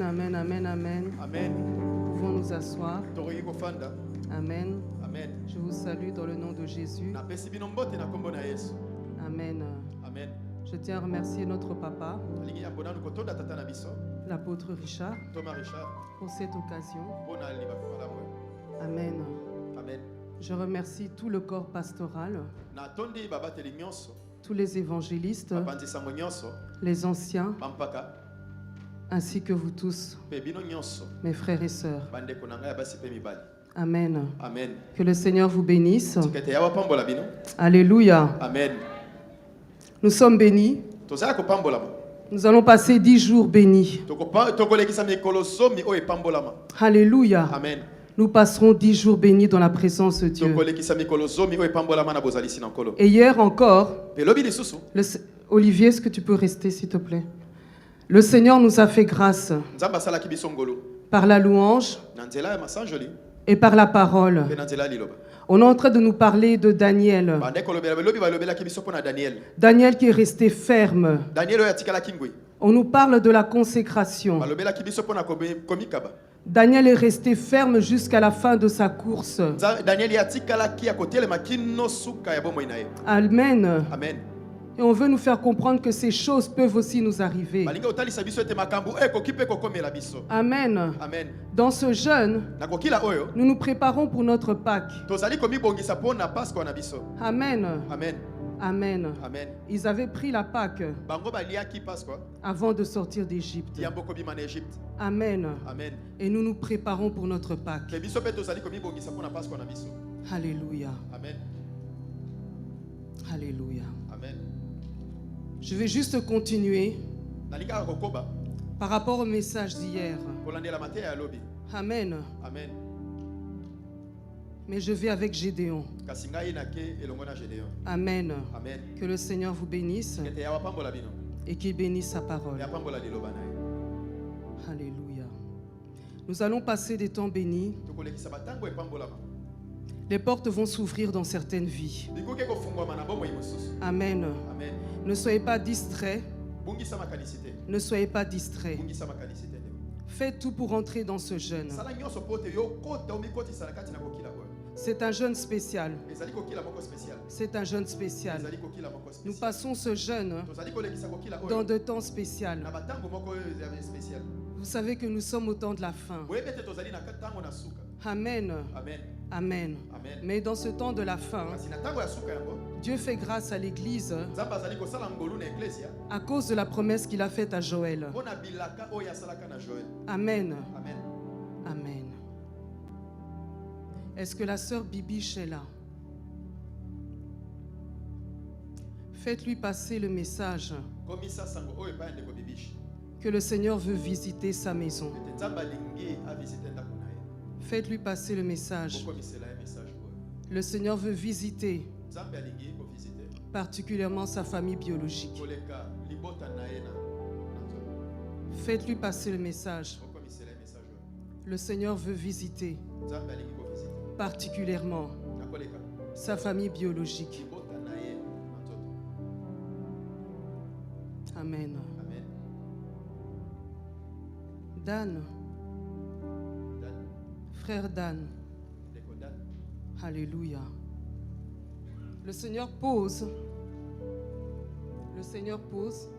amen, amen, amen. Amen. Nous pouvons nous asseoir. Tokoki kofanda. Amen. Amen. Je vous salue dans le nom de Jésus. Napesi bino mbote na kombo na Yesu. Amen. Amen. Je tiens à remercier notre papa, Alingi ya mbona nukotonda tata na biso. l'apôtre Richard, Thomas Richard. pour cette occasion. Bona liba fala moyo. Amen. Amen. Je remercie tout le corps pastoral, Na tondi baba teli nyonso. tous les évangélistes, Babandi sango nyonso. les anciens, Pampaka. ainsi que vous tous, Pe bino nyonso. mes frères et sœurs. Bande konanga ya basi pe mibali. Amen. Amen. Que le Seigneur vous bénisse. Tukete ya wapambola bino. Alléluia. Amen. Nous sommes bénis. Tozala kopambola ma. Nous allons passer 10 jours bénis. Tokolekisa mikolo somi o epambolama. Alléluia. Amen. Nous passerons 10 jours bénis dans la présence de Dieu. Tokolekisa mikolo somi o epambolama na bozali sina nkolo. Et hier encore, Pelobi lisusu. Olivier, est-ce que tu peux rester s'il te plaît? Le Seigneur nous a fait grâce Nzamba sala kibiso ngolo. par la louange Na nzela ya masanjoli. et par la parole. Pe na nzela liloba. On est en train de nous parler de Daniel. Bande kolobela belobi balobela kibiso pona Daniel. Daniel qui est resté ferme. Daniel oya tikala kingwe. On nous parle de la consécration. Balobela kibiso pona komikaba. Daniel est resté ferme jusqu'à la fin de sa course. Daniel ya tikala ki ya kotele makino suka ya bomo inaye. Amen. Amen. Et on veut nous faire comprendre que ces choses peuvent aussi nous arriver. Balinga otalisa biso ete makambo ekokipe kokomela biso. Amen. Amen. Dans ce jeûne, Na kokila oyo. nous nous préparons pour notre Pâques. Tozali komibongisa pona Pasco na biso. Amen. Amen. Amen. Amen. Ils avaient pris la Pâques Bango baliaki Pasco. avant de sortir d'Égypte. Yambo kobima na Egypte. Amen. Amen. Et nous nous préparons pour notre Pâques. Ke biso pe tozali komibongisa pona Pasco na biso. Alléluia. Amen. Alléluia. Amen. Je vais juste continuer Nalinga kokoba. par rapport au message d'hier. Kolandela mate ya lobi. Amen. Amen. Mais je vais avec Gédéon. Kasi ngai nake elongo na Gédéon. Amen. Amen. Que le Seigneur vous bénisse Kete ya wapambola bino. et qu'il bénisse sa parole. Ya pambola liloba na ye. Alléluia. Nous allons passer des temps bénis. Tokolekisa batango epambolama. Les portes vont s'ouvrir dans certaines vies. Likuke kofungwama na bomo imosusu. Amen. Amen. Ne soyez pas distraits. Bungisa makanisite. Ne soyez pas distraits. Bungisa makanisite. Faites tout pour entrer dans ce jeûne. Sala nyonso pote yo kota omikoti sala kati na kokila oyo. C'est un jeûne spécial. Ezali kokila moko spécial. C'est un jeûne spécial. Ezali kokila moko spécial. Nous passons ce jeûne Tozali kolekisa kokila oyo. dans de temps spécial. Na batango moko oyo ezali spécial. Vous savez que nous sommes au temps de la fin. Boyebete tozali na tango na suka. Amen. Amen. Amen. Amen. Mais dans ce temps de la fin, Kasi na tango ya suka yango. Dieu fait grâce à l'Église Nzamba azali kosala ngolu na eklesia. à cause de la promesse qu'il a faite à Joël. Pona bilaka oyo asalaka na Joël. Amen. Amen. Amen. Est-ce que la sœur Bibiche est là? Faites-lui passer le message Komisa sango oyo pa ndeko bibishi. que le Seigneur veut visiter sa maison. Ete nzamba lingi a visiter ndako na ye. Faites-lui passer le message. Bokomisela ye message oyo. Le Seigneur veut visiter Nzambe alingi ko visiter. particulièrement sa famille biologique. Koleka libota na ye na nzoto. Faites-lui passer le message. Bokomisela ye message oyo. Le Seigneur veut visiter Nzambe alingi ko visiter. particulièrement Na koleka sa famille biologique. libota na ye na nzoto. Amen. Amen. Dan, Dan, frère Dan, ndeko Dan. alléluia. Le Seigneur pose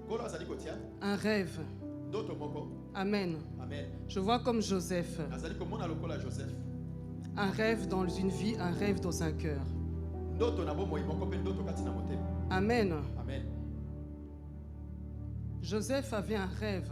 Kolo azali kotia un rêve. ndoto moko. Amen. Amen. Je vois comme Joseph, Azali komona lokola Joseph. un rêve dans une vie, un rêve dans un cœur. Ndoto na bomoi moko pe ndoto kati na motema. Amen. Amen. Joseph avait un rêve.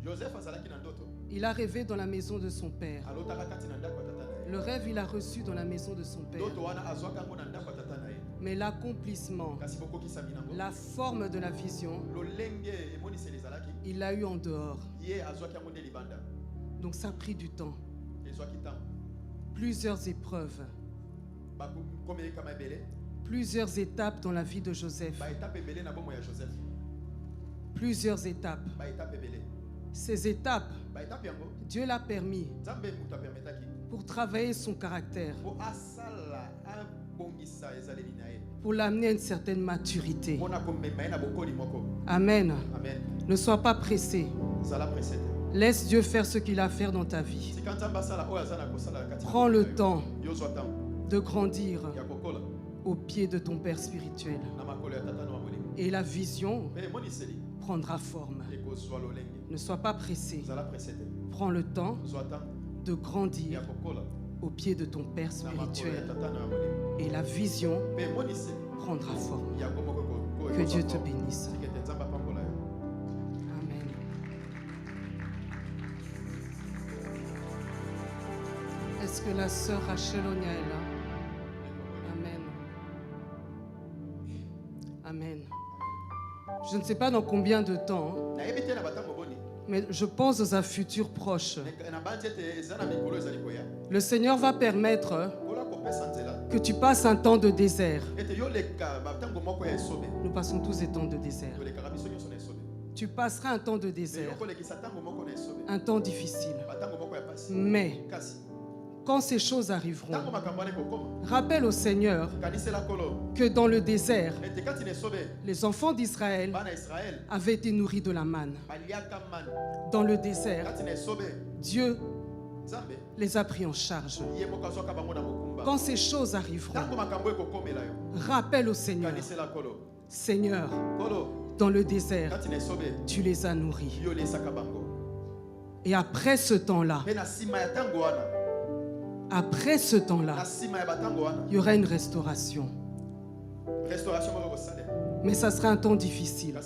Joseph azalaki na ndoto. Il a rêvé dans la maison de son père. Alotaka kati na ndako ya tata na ye. Le rêve, il a reçu dans la maison de son père. Ndoto wana azwaka ngo na ndako ya tata na ye. Mais l'accomplissement, Kasi bokokisami nango. la forme de la vision, Lolenge emoniseli ezalaki. il l'a eu en dehors. Ye azwaki yango nde libanda. Donc ça a pris du temps. Ezwaki ntango. Plusieurs épreuves, Bakomeli kama ebele. plusieurs étapes dans la vie de Joseph. Baetape ebele na bomoi ya Joseph. Plusieurs étapes. Baetape ebele. Ces étapes, Baetape yango. Dieu l'a permis Nzambe mutu apermetaki. pour travailler son caractère, Po asala abongisa ezaleli na ye. pour l'amener à une certaine maturité. Mona komema ye na bokoli moko. Amen. Amen. Ne sois pas pressé. Zala presete. Laisse Dieu faire ce qu'il a à faire dans ta vie. Prends le temps de grandir au pied de ton Père spirituel. Et la vision prendra forme. Ne sois pas pressé. Prends le temps de grandir au pied de ton Père spirituel. Et la vision prendra forme. Que Dieu te bénisse. Amen. Est-ce que la sœur Rachel Onia est là? Amen. Amen. Je ne sais pas dans combien de temps, mais je pense dans un futur proche. Le Seigneur va permettre que tu passes un temps de désert. Nous passons tous des temps de désert. Tu passeras un temps de désert, un temps difficile. Mais quand ces choses arriveront, rappelle au Seigneur que dans le désert, les enfants d'Israël avaient été nourris de la manne. Dans le désert, Dieu les a pris en charge. Quand ces choses arriveront, rappelle au Seigneur, Seigneur, dans le désert, tu les as nourris. Et après ce temps-là, il y aura une restauration. Mais ça sera un temps difficile.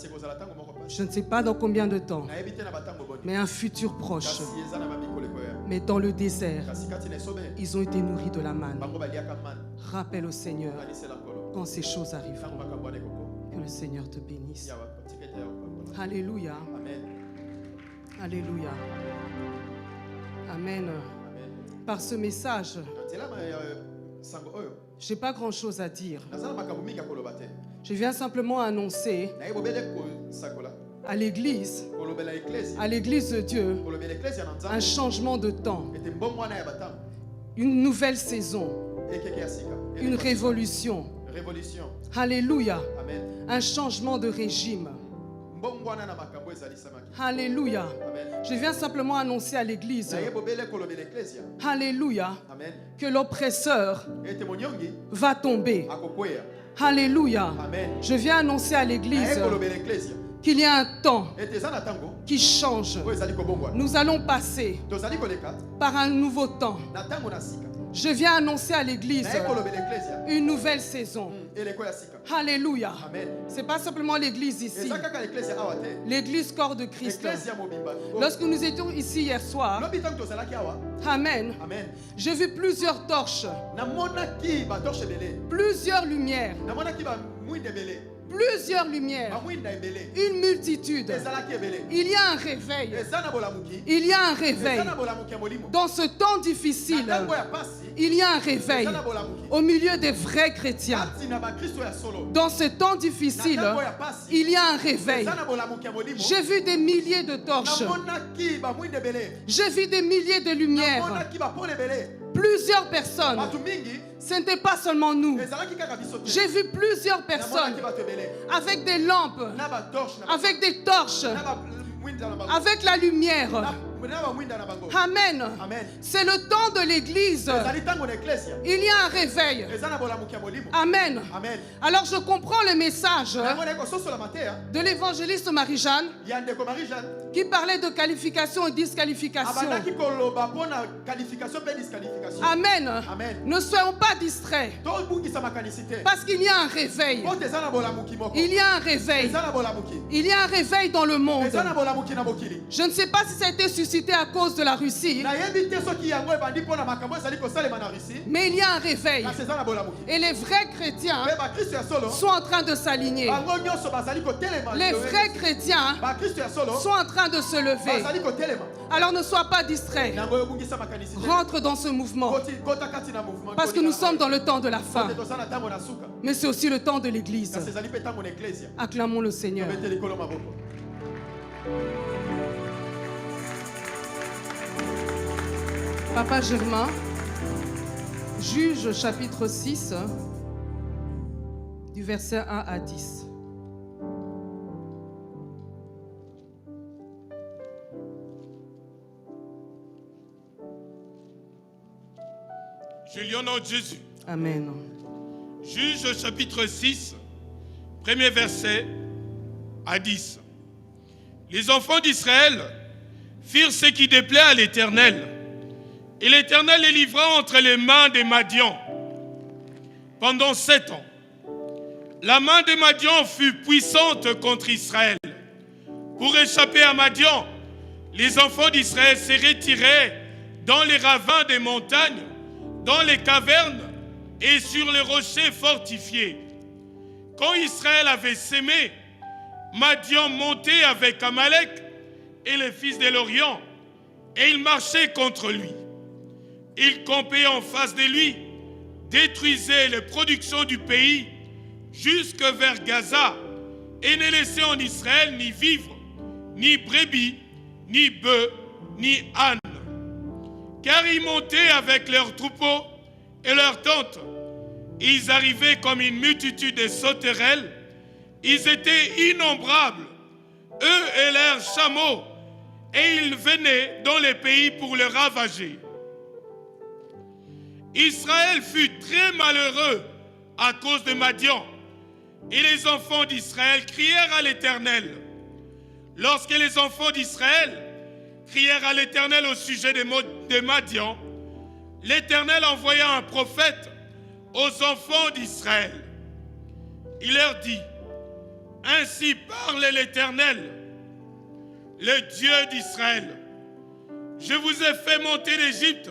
Je ne sais pas dans combien de temps, mais un futur proche. Mais dans le désert, ils ont été nourris de la manne. Rappelle au Seigneur quand ces choses arriveront. Que le Seigneur te bénisse. Alléluia. Alléluia. Amen. Par ce message, je n'ai pas grand-chose à dire. Je viens simplement annoncer à l'Église de Dieu, un changement de temps, une nouvelle saison, une révolution. Alléluia. Un changement de régime. Alléluia. Je viens simplement annoncer à l'Église, alléluia, que l'oppresseur va tomber. Alléluia. Je viens annoncer à l'Église qu'il y a un temps qui change. Nous allons passer par un nouveau temps. Je viens annoncer à l'Église une nouvelle saison. Alléluia. Ce n'est pas simplement l'Église ici. L'Église corps de Christ. Lorsque nous étions ici hier soir, amen, j'ai vu plusieurs torches, plusieurs lumières, plusieurs lumières, une multitude. Il y a un réveil. Il y a un réveil. Dans ce temps difficile, il y a un réveil au milieu des vrais chrétiens. Dans ce temps difficile, il y a un réveil. J'ai vu des milliers de torches. J'ai vu des milliers de lumières. Plusieurs personnes. Ce n'était pas seulement nous. J'ai vu plusieurs personnes avec des lampes, avec des torches, avec la lumière. Amen. C'est le temps de l'Église. Il y a un réveil. Amen. Alors je comprends le message de l'évangéliste Marie-Jeanne qui parlait de qualification et disqualification. Amen. Ne soyons pas distraits. Parce qu'il y a un réveil. Il y a un réveil. Il y a un réveil dans le monde. Je ne sais pas si ça a été suscité à cause de la Russie. Mais il y a un réveil. Et les vrais chrétiens sont en train de s'aligner. Les vrais chrétiens sont en train de se lever. Alors ne sois pas distrait. Rentre dans ce mouvement. Parce que nous sommes dans le temps de la fin. Mais c'est aussi le temps de l'Église. Acclamons le Seigneur. Papa Germain, Juge chapitre 6, du verset 1 à 10. Je lis au nom de Jésus. Amen. Juge chapitre 6, premier verset à 10. Les enfants d'Israël firent ce qui déplaît à l'Éternel. Et l'Éternel les livra entre les mains des Madians pendant 7 ans. La main des Madians fut puissante contre Israël. Pour échapper à Madian, les enfants d'Israël se retiraient dans les ravins des montagnes, dans les cavernes et sur les rochers fortifiés. Quand Israël avait sémé, Madian montait avec Amalek et les fils de l'Orient, et il marchait contre lui. Il campait en face de lui, détruisait les productions du pays jusque vers Gaza, et ne laissait en Israël ni vivre, ni brebis, ni bœufs, ni ânes. Car ils montaient avec leurs troupeaux et leurs tentes. Ils arrivaient comme une multitude de sauterelles. Ils étaient innombrables, eux et leurs chameaux, et ils venaient dans les pays pour les ravager. Israël fut très malheureux à cause de Madian, et les enfants d'Israël crièrent à l'Éternel. Lorsque les enfants d'Israël crièrent à l'Éternel au sujet de Madian, l'Éternel envoya un prophète aux enfants d'Israël. Il leur dit: ainsi parle l'Éternel, le Dieu d'Israël. Je vous ai fait monter d'Égypte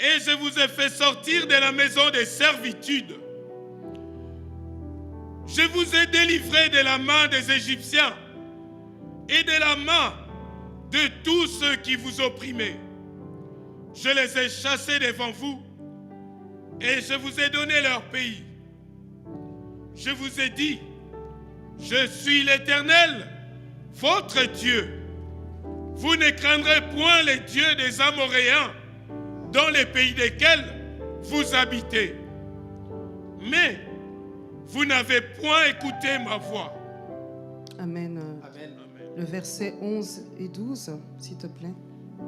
et je vous ai fait sortir de la maison des servitudes. Je vous ai délivré de la main des Égyptiens et de la main de tous ceux qui vous opprimaient. Je les ai chassés devant vous et je vous ai donné leur pays. Je vous ai dit: je suis l'Éternel, votre Dieu. Vous ne craindrez point les dieux des Amoréens dans les pays desquels vous habitez. Mais vous n'avez point écouté ma voix. Amen. Amen. Le verset 11 et 12, s'il te plaît.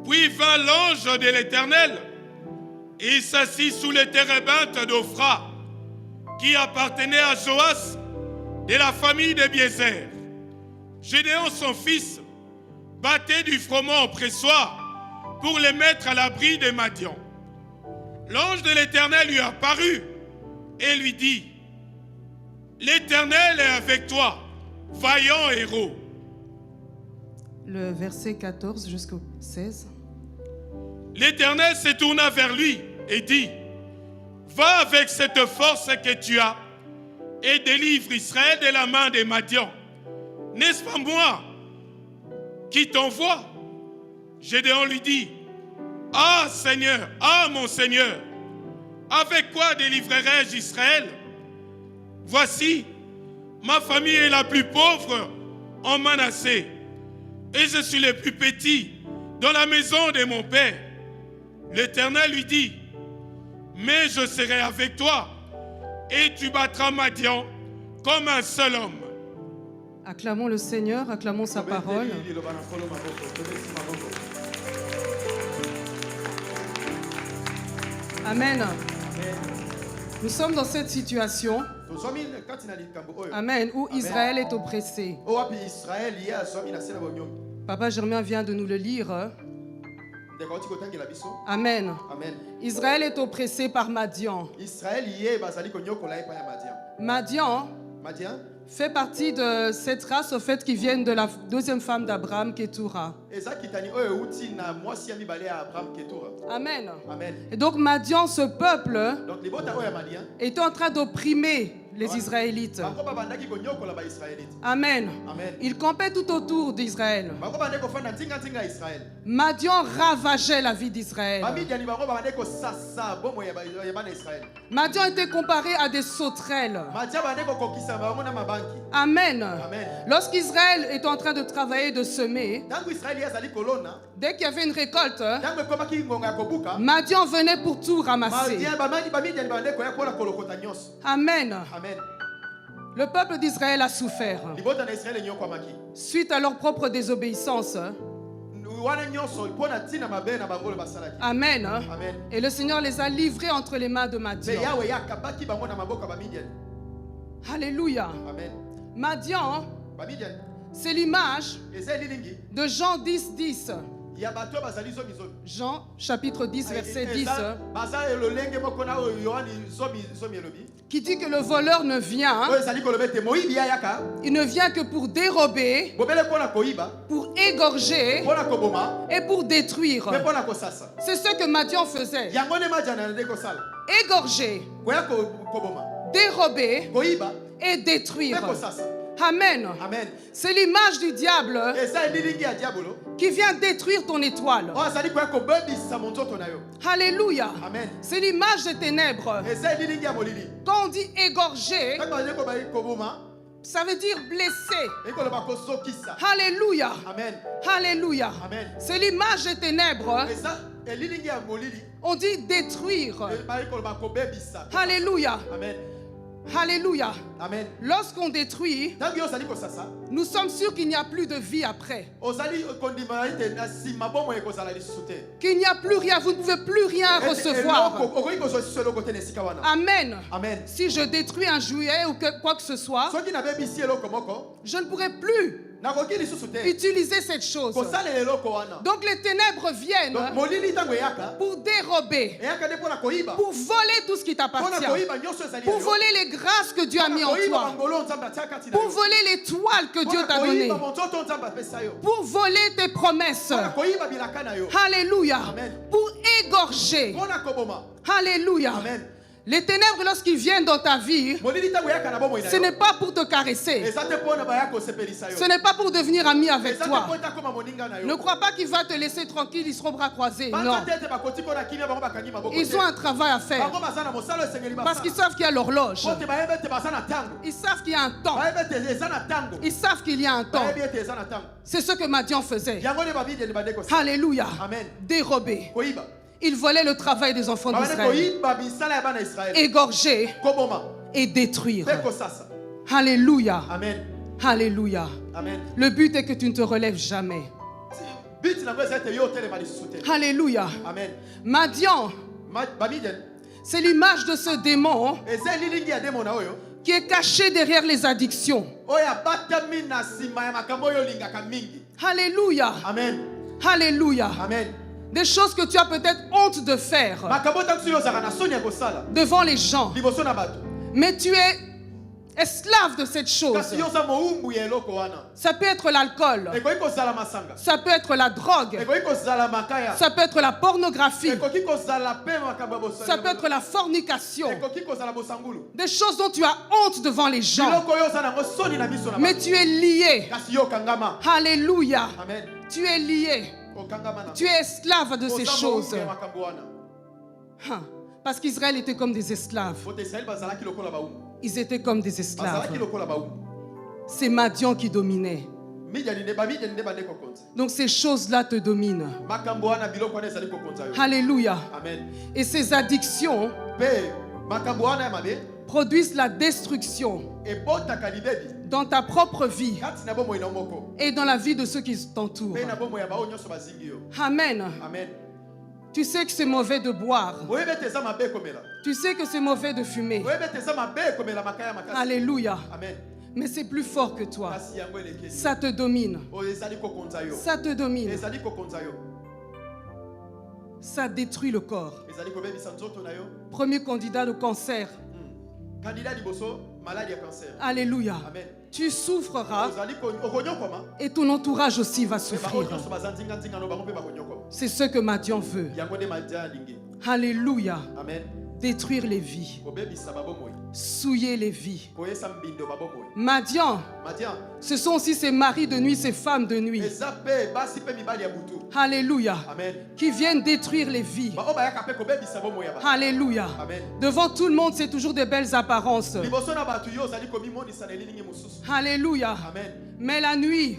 Puis vint l'ange de l'Éternel et il s'assit sous les térébinthes d'Ophra, qui appartenait à Joas de la famille de Biézer. Gédéon, son fils, battait du froment au pressoir pour les mettre à l'abri de Madian. L'ange de l'Éternel lui apparut et lui dit: l'Éternel est avec toi, vaillant héros. Le verset 14 jusqu'au 16. L'Éternel se tourna vers lui et dit: va avec cette force que tu as et délivre Israël de la main des Madians. N'est-ce pas moi qui t'envoie? Gédéon lui dit: ah Seigneur, ah mon Seigneur, avec quoi délivrerai-je Israël? Voici, ma famille est la plus pauvre en Manassé, et je suis le plus petit dans la maison de mon père. L'Éternel lui dit: mais je serai avec toi, et tu battras Madian comme un seul homme. Acclamons le Seigneur, acclamons sa parole. Amen. Nous sommes dans cette situation, amen, où Israël est oppressé. Papa Germain vient de nous le lire. Amen. Israël est oppressé par Madian. Madian fait partie de cette race, au fait, qui viennent de la deuxième femme d'Abraham, Ketura. Amen. Et donc Madian, ce peuple, est en train d'opprimer les Israélites. Amen. Il campait tout autour d'Israël. Madian ravageait la vie d'Israël. Madian était comparé à des sauterelles. Amen. Lorsqu'Israël est en train de travailler, de semer, dès qu'il y avait une récolte, Madian venait pour tout ramasser. Amen. Le peuple d'Israël a souffert suite à leur propre désobéissance. Amen. Amen. Et le Seigneur les a livrés entre les mains de Madian. Alléluia. Amen. Madian, c'est l'image de Jean 10, 10. Jean chapitre 10 verset 10 qui dit que le voleur ne vient, il ne vient que pour dérober, pour égorger et pour détruire. C'est ce que Madian faisait. Égorger, dérober et détruire. Amen. Amen. C'est l'image du diable qui vient détruire ton étoile. Alléluia. Amen. C'est l'image des ténèbres. Quand on dit égorger, ça veut dire blesser. Alléluia. Amen. Alléluia. Amen. C'est l'image des ténèbres. On dit détruire. Alléluia. Amen. Alléluia. Amen. Lorsqu'on détruit, nous sommes sûrs qu'il n'y a plus de vie après. Qu'il n'y a plus rien, vous ne pouvez plus rien recevoir. Amen. Amen. Si je détruis un jouet ou quoi que ce soit, je ne pourrai plus utiliser cette chose. Donc les ténèbres viennent pour dérober, pour voler tout ce qui t'appartient, pour voler les grâces que Dieu a mis en toi, pour voler l'étoile que Dieu t'a donnée, pour voler tes promesses. Alléluia. Pour égorger. Alléluia. Les ténèbres, lorsqu'ils viennent dans ta vie, ce n'est pas pour te caresser. Ce n'est pas pour devenir ami avec toi. Ne crois pas qu'il va te laisser tranquille, ils seront bras croisés. Non. Ils ont un travail à faire. Parce qu'ils savent qu'il y a l'horloge. Ils savent qu'il y a un temps. Ils savent qu'il y a un temps. C'est ce que Madian faisait. Alléluia. Dérober. Il volait le travail des enfants d'Israël. Égorger et détruire. Alléluia. Amen. Alléluia. Amen. Le but est que tu ne te relèves jamais. Alléluia. Amen. Madian, c'est l'image de ce démon qui est caché derrière les addictions. Alléluia. Amen. Alléluia. Amen. Des choses que tu as peut-être honte de faire devant les gens. Mais tu es esclave de cette chose. Ça peut être l'alcool. Ça peut être la drogue. Ça peut être la pornographie. Ça peut être la fornication. Des choses dont tu as honte devant les gens. Mais tu es lié. Alléluia. Amen. Tu es lié. Tu es esclave de ces choses. Parce qu'Israël était comme des esclaves. Ils étaient comme des esclaves. C'est Madian qui dominait. Donc ces choses-là te dominent. Alléluia. Et ces addictions produisent la destruction dans ta propre vie et dans la vie de ceux qui t'entourent. Amen. Tu sais que c'est mauvais de boire. Tu sais que c'est mauvais de fumer. Alléluia. Mais c'est plus fort que toi. Ça te domine. Ça te domine. Ça détruit le corps. Premier candidat de cancer. Alléluia. Amen. Tu souffriras et ton entourage aussi va souffrir. C'est ce que Madian veut. Alléluia. Amen. Détruire les vies. Souiller les vies. Madian, ce sont aussi ces maris de nuit, ces femmes de nuit. Alléluia. Amen. Qui viennent détruire les vies. Alléluia. Amen. Devant tout le monde, c'est toujours des belles apparences. Alléluia. Amen. Mais la nuit,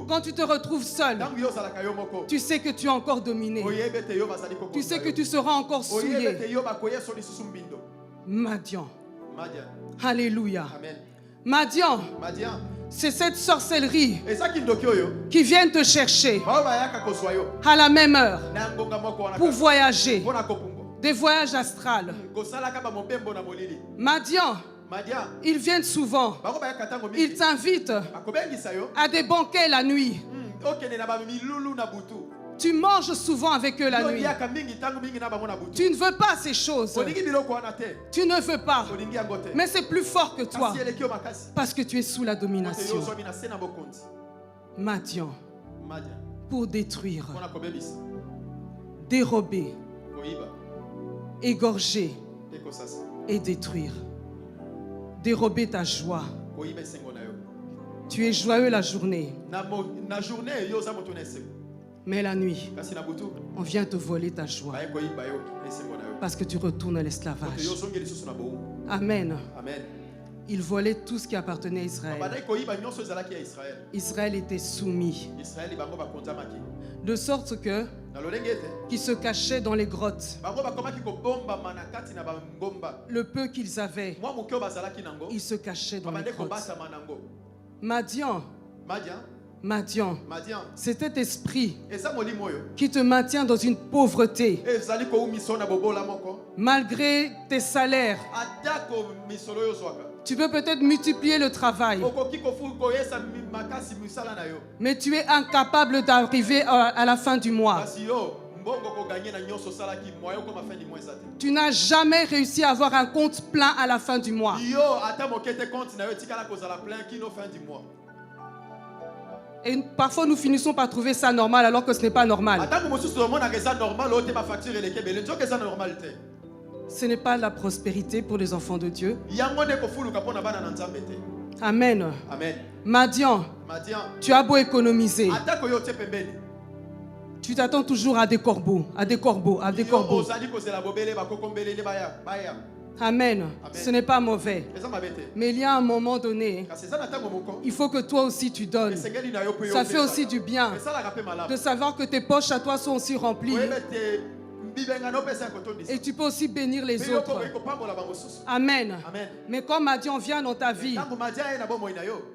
quand tu te retrouves seul, tu sais que tu es encore dominé. Tu sais que tu seras encore souillé. Madian. Alléluia. Amen. Madian, C'est cette sorcellerie qui vient te chercher à la même heure pour voyager. Des voyages astrales. Madian, ils viennent souvent. Ils t'invitent à des banquets la nuit. Tu manges souvent avec eux la nuit. Tu ne veux pas ces choses. Tu ne veux pas. Mais c'est plus fort que toi. Parce que tu es sous la domination. Madian, pour détruire, dérober, égorger et détruire. Dérober ta joie. Tu es joyeux la journée. Mais la nuit, on vient te voler ta joie. Parce que tu retournes à l'esclavage. Amen. Il volait tout ce qui appartenait à Israël. Israël était soumis. De sorte que, qui se cachaient dans les grottes, le peu qu'ils avaient, ils se cachaient dans les grottes. Madian, c'est cet esprit qui te maintient dans une pauvreté malgré tes salaires. Tu peux peut-être multiplier le travail, mais tu es incapable d'arriver à la fin du mois. Tu n'as jamais réussi à avoir un compte plein à la fin du mois. Et parfois nous finissons par trouver ça normal alors que ce n'est pas normal. Ce n'est pas la prospérité pour les enfants de Dieu. Amen. Madian, tu as beau économiser, tu t'attends toujours à des corbeaux, à des corbeaux, à des corbeaux. Amen. Ce n'est pas mauvais. Mais il y a un moment donné, il faut que toi aussi tu donnes. Ça fait aussi du bien de savoir que tes poches à toi sont aussi remplies. Et tu peux aussi bénir les autres. Amen. Mais quand Madian vient dans ta vie,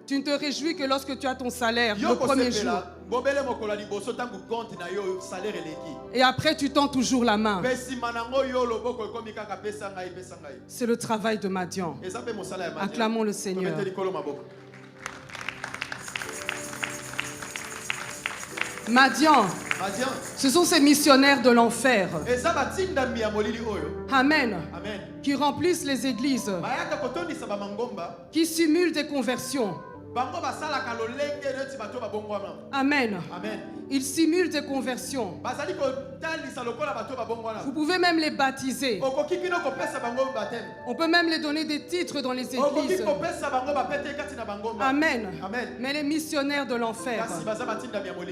tu ne te réjouis que lorsque tu as ton salaire le premier jour. Et après tu tends toujours la main. C'est le travail de Madian. Acclamons le Seigneur. Madian, ce sont ces missionnaires de l'enfer. Amen. Qui remplissent les églises, qui simulent des conversions. Amen. Ils simulent des conversions. Vous pouvez même les baptiser. On peut même les donner des titres dans les églises. Amen. Mais les missionnaires de l'enfer,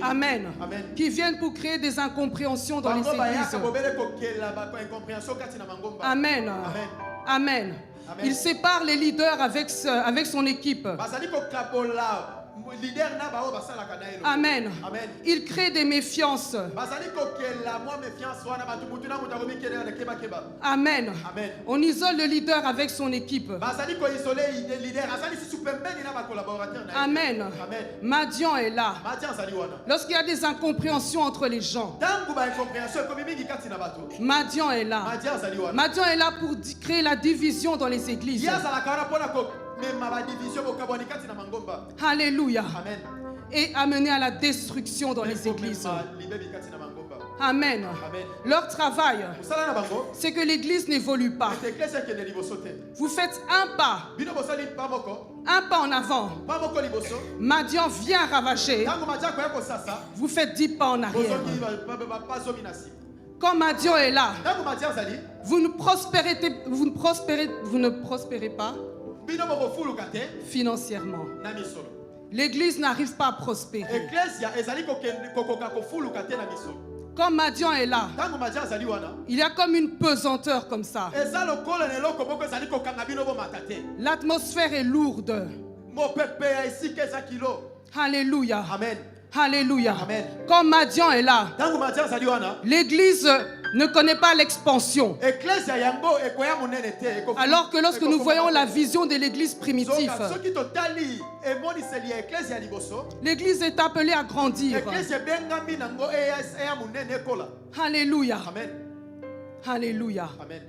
amen, qui viennent pour créer des incompréhensions dans les églises. Amen. Amen. Il sépare les leaders avec son équipe. Amen. Il crée des méfiances. Amen. On isole le leader avec son équipe. Amen. Madian est là. Lorsqu'il y a des incompréhensions entre les gens, Madian est là. Madian est là pour créer la division dans les églises. Alléluia. Et amener à la destruction dans les églises. Amen. Leur travail, c'est que l'église n'évolue pas. Vous faites un pas en avant. Madian vient ravager. Vous faites 10 pas en arrière. Quand Madian est là, vous ne prospérez pas financièrement. L'église n'arrive pas à prospérer. Quand Madian est là, il y a comme une pesanteur comme ça. L'atmosphère est lourde. Alléluia. Alléluia. Amen. Quand Madian est là, Tango Madian zali wana. l'église ne connaît pas l'expansion. Ecclesia yango ekoya monene te. Alors que lorsque nous voyons la vision de l'église primitive, Soki totali emoniseli ya ecclesia liboso. l'église est appelée à grandir. Ecclesia bengami nango eya monene ekola. Alléluia. Amen. Alléluia. Amen.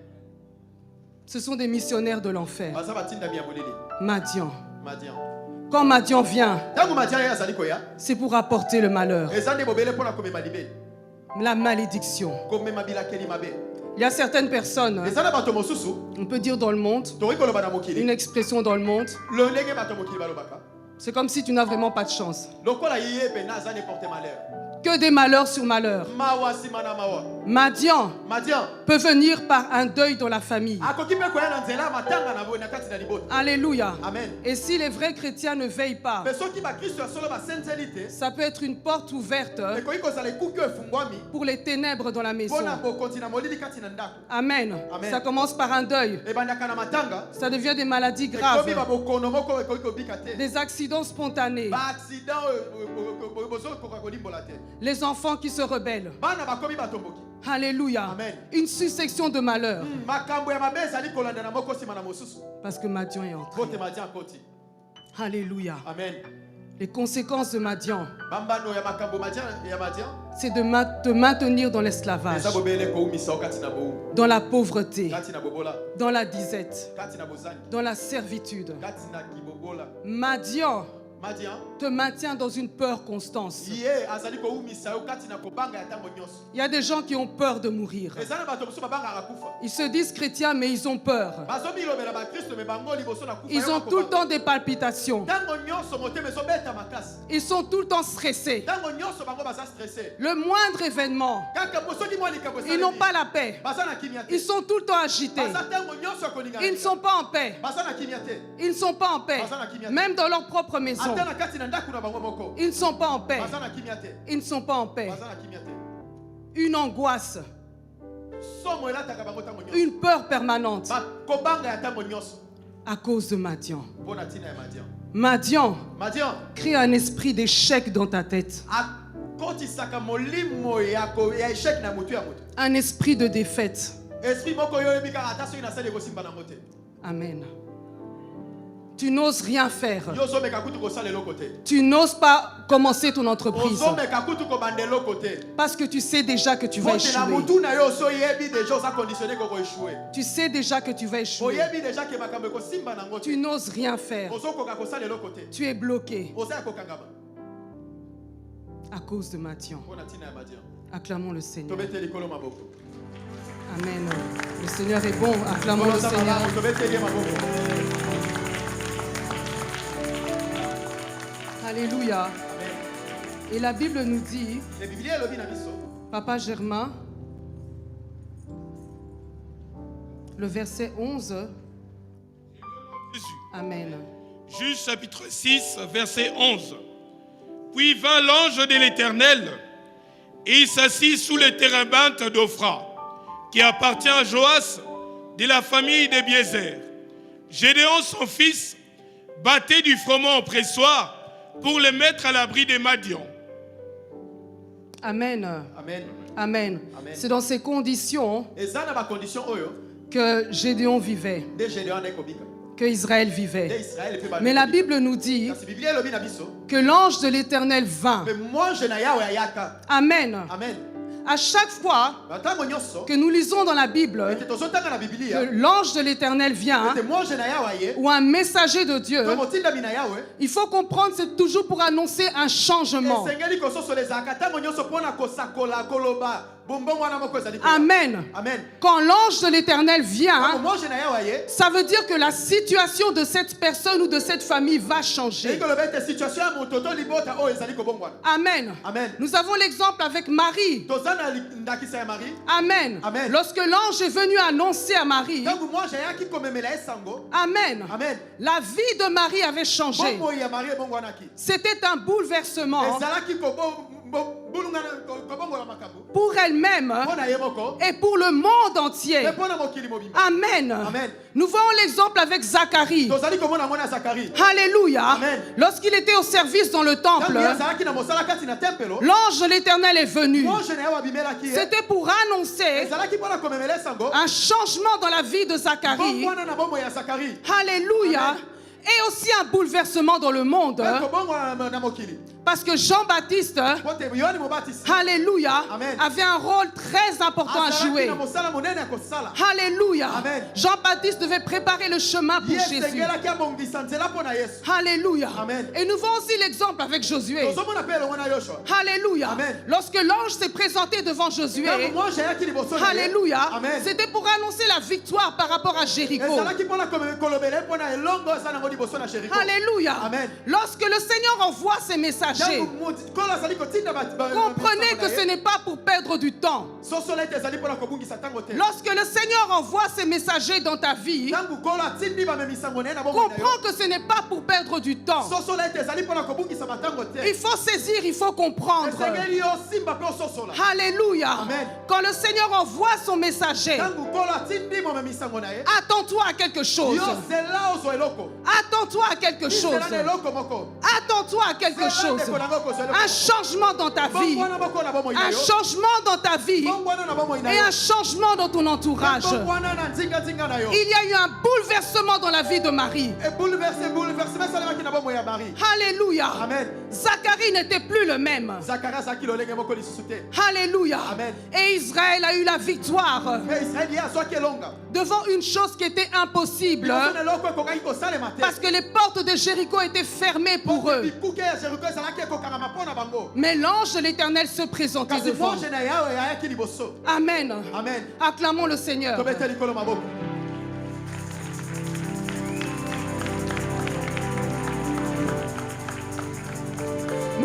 Ce sont des missionnaires de l'enfer. Baza batinda bia boleli. Madian. Madian. Quand Madian vient, Tango Madian ya zali koya. c'est pour apporter le malheur, Ezande bobele pona komema libe. la malédiction. Komema bilakeli mabe. Il y a certaines personnes, Ezana bato mosusu. on peut dire dans le monde, Tori koloba na mokili. une expression dans le monde, Le lenge bato mokili balobaka. c'est comme si tu n'as vraiment pas de chance. Lokola yiye pena zane porte malheur. Que des malheurs sur malheurs. Mawa simana mawa. Madian Madian. peut venir par un deuil dans la famille. Akoki pe koya na nzela matanga na bo na kati na liboto. Alléluia. Amen. Et si les vrais chrétiens ne veillent pas, Mais soki ba Kristo solo ba senzelite. ça peut être une porte ouverte Ekoki ko sala ikuki efungwami. pour les ténèbres dans la maison. Bona bo kontina molili kati na ndako. Amen. Amen. Ça commence par un deuil. E bandaka na matanga. Ça devient des maladies Ekoki graves, ba bokono moko ekoki ko bikate. des accidents spontanés, Ba accident bozo ko ko limbola te. les enfants qui se rebellent. Bana ba komi batomboki. Alléluia. Amen. Une succession de malheurs. Makambo ya mabe zali kolanda na moko sima na mosusu. Parce que Madian est entré. Kote Madian koti. Alléluia. Amen. Les conséquences de Madian, Bambano ya makambo Madian ya Madian. c'est de te maintenir dans l'esclavage, Eza bobele ko umisa kati na bo. dans la pauvreté, Kati na bobola. dans la disette, Kati na bozani. dans la servitude. Kati na kibobola. Madian Madian. te maintient dans une peur constante. Yé azali ko umisa kati na kobanga ya tango nyonso. Il y a des gens qui ont peur de mourir. Ezana bato mosusu babanga akufa. Ils se disent chrétiens, mais ils ont peur. Bazomi lobela ba Kristo me bango liboso na kufa. Ils ont tout le temps des palpitations. Tango nyonso motema so beta makasi. Ils sont tout le temps stressés. Tango nyonso bango baza stressé. Le moindre événement, Kaka mosoki mwa likambo ils n'ont pas la paix. Baza na kimia te. Ils sont tout le temps agités. Baza tango nyonso kolinga. Ils ne sont pas en paix. Baza na kimia te. Ils ne sont pas en paix. Même dans leur propre maison. Ata na kati na ndaku na bango moko. Ils ne sont pas en paix. Baza na kimia te. Ils ne sont pas en paix. Baza na kimia te. Une angoisse, Somo elataka bango tango nyonso. une peur permanente Ba kobanga ya tango nyonso. à cause de Madian. Pona tina ya Madian. Madian Madian. crée un esprit d'échec dans ta tête, Akotisaka molimo ya échec na mutu ya mutu. un esprit de défaite. Esprit moko yo ebika ata soki na sale ko simba na ngote. Amen. Tu n'oses rien faire. Yo zo meka kutu ko sale lo côté. Tu n'oses pas commencer ton entreprise Ozo meka kutu ko bandelo côté. parce que tu sais déjà que tu vas Kote na échouer. mutu na yo so yebi déjà ça conditionné ko échouer. Tu sais déjà que tu vas échouer. Oyebi déjà ke makambe ko simba na ngote. Tu n'oses rien faire. Ozo ko ka ko sale lo côté. Tu es bloqué Oza ko kangaba. à cause de Madian. Pona tina ya Madian. Acclamons le Seigneur. Tobete likolo maboko. Amen. Le Seigneur est bon. Acclamons le Seigneur. Tobete ye maboko. Alléluia. Amen. Et la Bible nous dit, Le Bible elobi na biso. Papa Germain, le verset 11. Jésus. Amen. Juge chapitre 6, verset 11. Puis vint l'ange de l'Éternel, et il s'assit sous le térébinthe d'Ophra, qui appartient à Joas, de la famille de Biézer. Gédéon, son fils, battait du froment au pressoir pour le mettre à l'abri des Madians. Amen. Amen. Amen. Amen. C'est dans ces conditions Eza na ba condition oyo que Gédéon vivait, de Gédéon na kobika. que Israël De vivait. Israël pe ba. Mais la Bible nous dit Kasi Bible elobi na biso. que l'ange de l'Éternel vint. Mais moi je na yawe ayaka. Amen. Amen. À chaque fois Batango nyonso. que nous lisons dans la Bible Ete tozotanga na Biblia. que l'ange de l'Éternel vient, Ete moi je na yawe ye. ou un messager de Dieu, Comme otinda bina yawe. il faut comprendre c'est toujours pour annoncer un changement. Esengeli kososo les akatango nyonso pona kosakola koloba. Bombo mwana moko ezali. Amen. Amen. Quand l'ange de l'Éternel vient, Moi je na yawe ye. ça veut dire que la situation de cette personne ou de cette famille va changer. Eko lobe te situation ya mototo libota o ezali kobongwana. Amen. Amen. Nous avons l'exemple avec Marie. Tozana ndakisa ya Marie. Amen. Amen. Lorsque l'ange est venu annoncer à Marie, Donc moi j'ai yaki komemela esango. Amen. Amen. La vie de Marie avait changé. Bongo ya Marie bongwana ki. C'était un bouleversement Ezalaki kobo pour elle-même et pour le monde entier. Amen. Nous voyons l'exemple avec Zacharie. Alléluia. Lorsqu'il était au service dans le temple, l'ange de l'Éternel est venu. C'était pour annoncer un changement dans la vie de Zacharie. Alléluia. Et aussi un bouleversement dans le monde. Parce que Jean-Baptiste, alléluia, avait un rôle très important à jouer. Alléluia. Jean-Baptiste devait préparer le chemin pour Jésus. Alléluia. Et nous voyons aussi l'exemple avec Josué. Alléluia. Lorsque l'ange s'est présenté devant Josué, alléluia, c'était pour annoncer la victoire par rapport à Jéricho. Alléluia. Lorsque le Seigneur envoie ses messagers, comprenez que ce n'est pas pour perdre du temps. Lorsque le Seigneur envoie ses messagers dans ta vie, comprends que ce n'est pas pour perdre du temps. Il faut saisir, il faut comprendre. Alléluia. Quand le Seigneur envoie son messager, attends-toi à quelque chose. Attends-toi à quelque chose. Attends-toi à quelque chose. Un changement dans ta vie. Un changement dans ta vie. Et un changement dans ton entourage. Il y a eu un bouleversement dans la vie de Marie. Alléluia. Zacharie n'était plus le même. Alléluia. Et Israël a eu la victoire devant une chose qui était impossible. Parce que les portes de Jéricho étaient fermées pour eux. Mais l'ange de l'Éternel se présentait devant. Amen. Acclamons le Seigneur.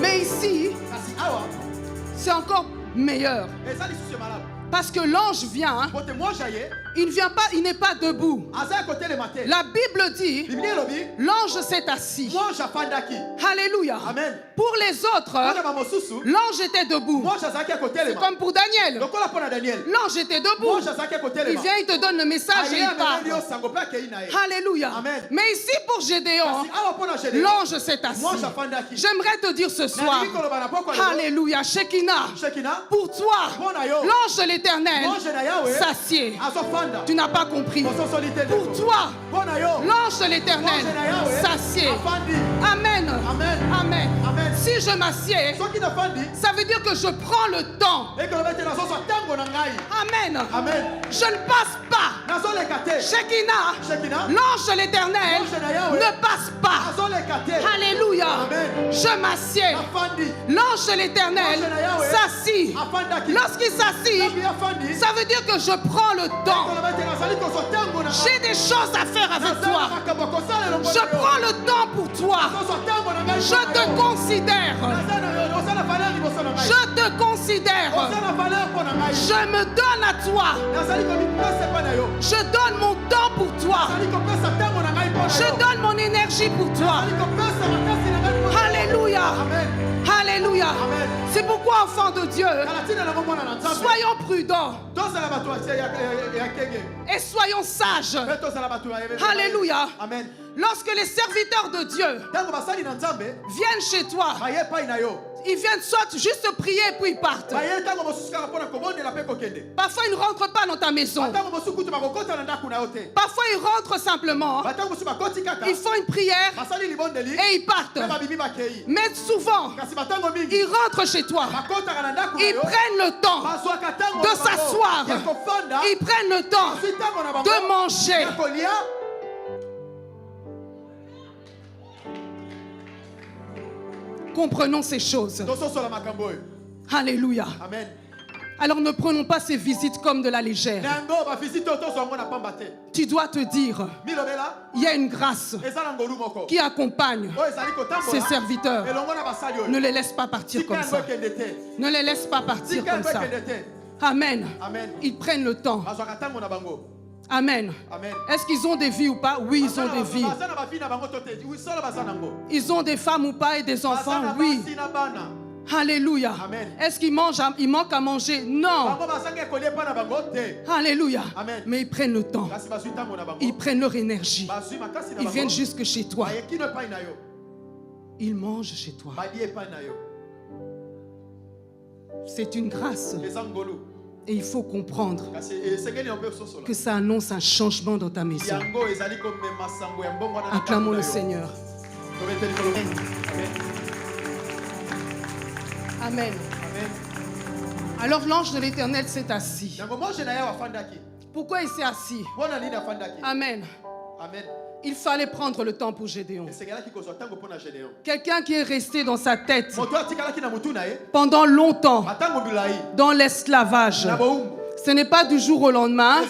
Mais ici, c'est encore meilleur. Parce que l'ange vient, il n'est pas debout. La Bible dit, l'ange s'est assis. Alléluia. Pour les autres, l'ange était debout. C'est comme pour Daniel. L'ange était debout. Il vient, il te donne le message et il part. Alléluia. Mais ici pour Gédéon, l'ange s'est assis. J'aimerais te dire ce soir, alléluia, Shekinah, pour toi, l'ange de l'Éternel s'assied. Tu n'as pas compris. Pour toi, l'ange de l'Éternel s'assied. Amen. Amen. Si je m'assieds, ça veut dire que je prends le temps. Amen. Je ne passe pas. Shekinah, l'ange de l'Éternel ne passe pas. Alléluia. Je m'assieds. L'ange de l'Éternel s'assit. Lorsqu'il s'assit, ça veut dire que je prends le temps. J'ai des choses à faire avec toi. Je prends le temps pour toi. Je te considère. Je te considère. Je me donne à toi. Je donne mon temps pour toi. Je donne mon énergie pour toi. Alléluia. Alléluia. C'est pourquoi, enfants de Dieu, soyons prudents et soyons sages. Alléluia. Lorsque les serviteurs de Dieu viennent chez toi, ils viennent soit juste prier et puis ils partent. Parfois ils ne rentrent pas dans ta maison. Parfois ils rentrent simplement. Ils font une prière et ils partent. Mais souvent, ils rentrent chez toi. Ils prennent le temps de s'asseoir. Ils prennent le temps de manger. Comprenons ces choses. Alléluia. Amen. Alors ne prenons pas ces visites comme de la légère. Tu dois te dire, il y a une grâce qui accompagne ces serviteurs. Ne les laisse pas partir comme ça. Ne les laisse pas partir comme ça. Amen. Ils prennent le temps. Amen. Est-ce qu'ils ont des vies ou pas? Oui, ils ont des vies. Ils ont des femmes ou pas et des enfants? Oui. Alléluia. Amen. Est-ce qu'il manque à manger? Non. Alléluia. Amen. Mais ils prennent le temps. Ils prennent leur énergie. Ils viennent jusque chez toi. Ils mangent chez toi. C'est une grâce. Et il faut comprendre que ça annonce un changement dans ta maison. Acclamons le Seigneur. Amen. Alors l'ange de l'Éternel s'est assis. Pourquoi il s'est assis? Amen. Il fallait prendre le temps pour Gédéon. Quelqu'un qui est resté dans sa tête pendant longtemps dans l'esclavage. Ce n'est pas du jour au lendemain